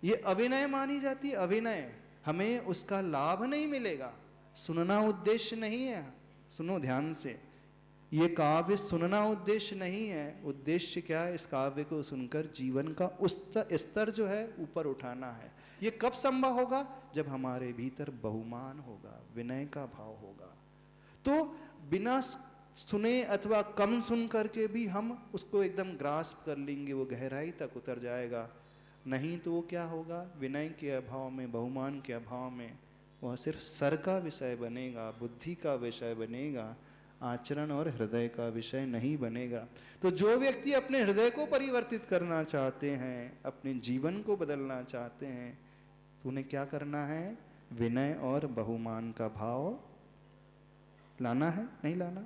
ये अभिनय मानी जाती है। अभिनय, हमें उसका लाभ नहीं मिलेगा, सुनना उद्देश्य नहीं है। सुनो ध्यान से, ये काव्य सुनना उद्देश्य नहीं है। उद्देश्य क्या है, इस काव्य को सुनकर जीवन का उस स्तर जो है ऊपर उठाना है। ये कब संभव होगा, जब हमारे भीतर बहुमान होगा, विनय का भाव होगा। तो बिना सुने अथवा कम सुन करके भी हम उसको एकदम ग्रास्प कर लेंगे, वो गहराई तक उतर जाएगा। नहीं तो वो क्या होगा, विनय के अभाव में, बहुमान के अभाव में वह सिर्फ सर का विषय बनेगा, बुद्धि का विषय बनेगा, आचरण और हृदय का विषय नहीं बनेगा। तो जो व्यक्ति अपने हृदय को परिवर्तित करना चाहते हैं, अपने जीवन को बदलना चाहते हैं, तो उन्हें क्या करना है, विनय और बहुमान का भाव लाना है, नहीं लाना।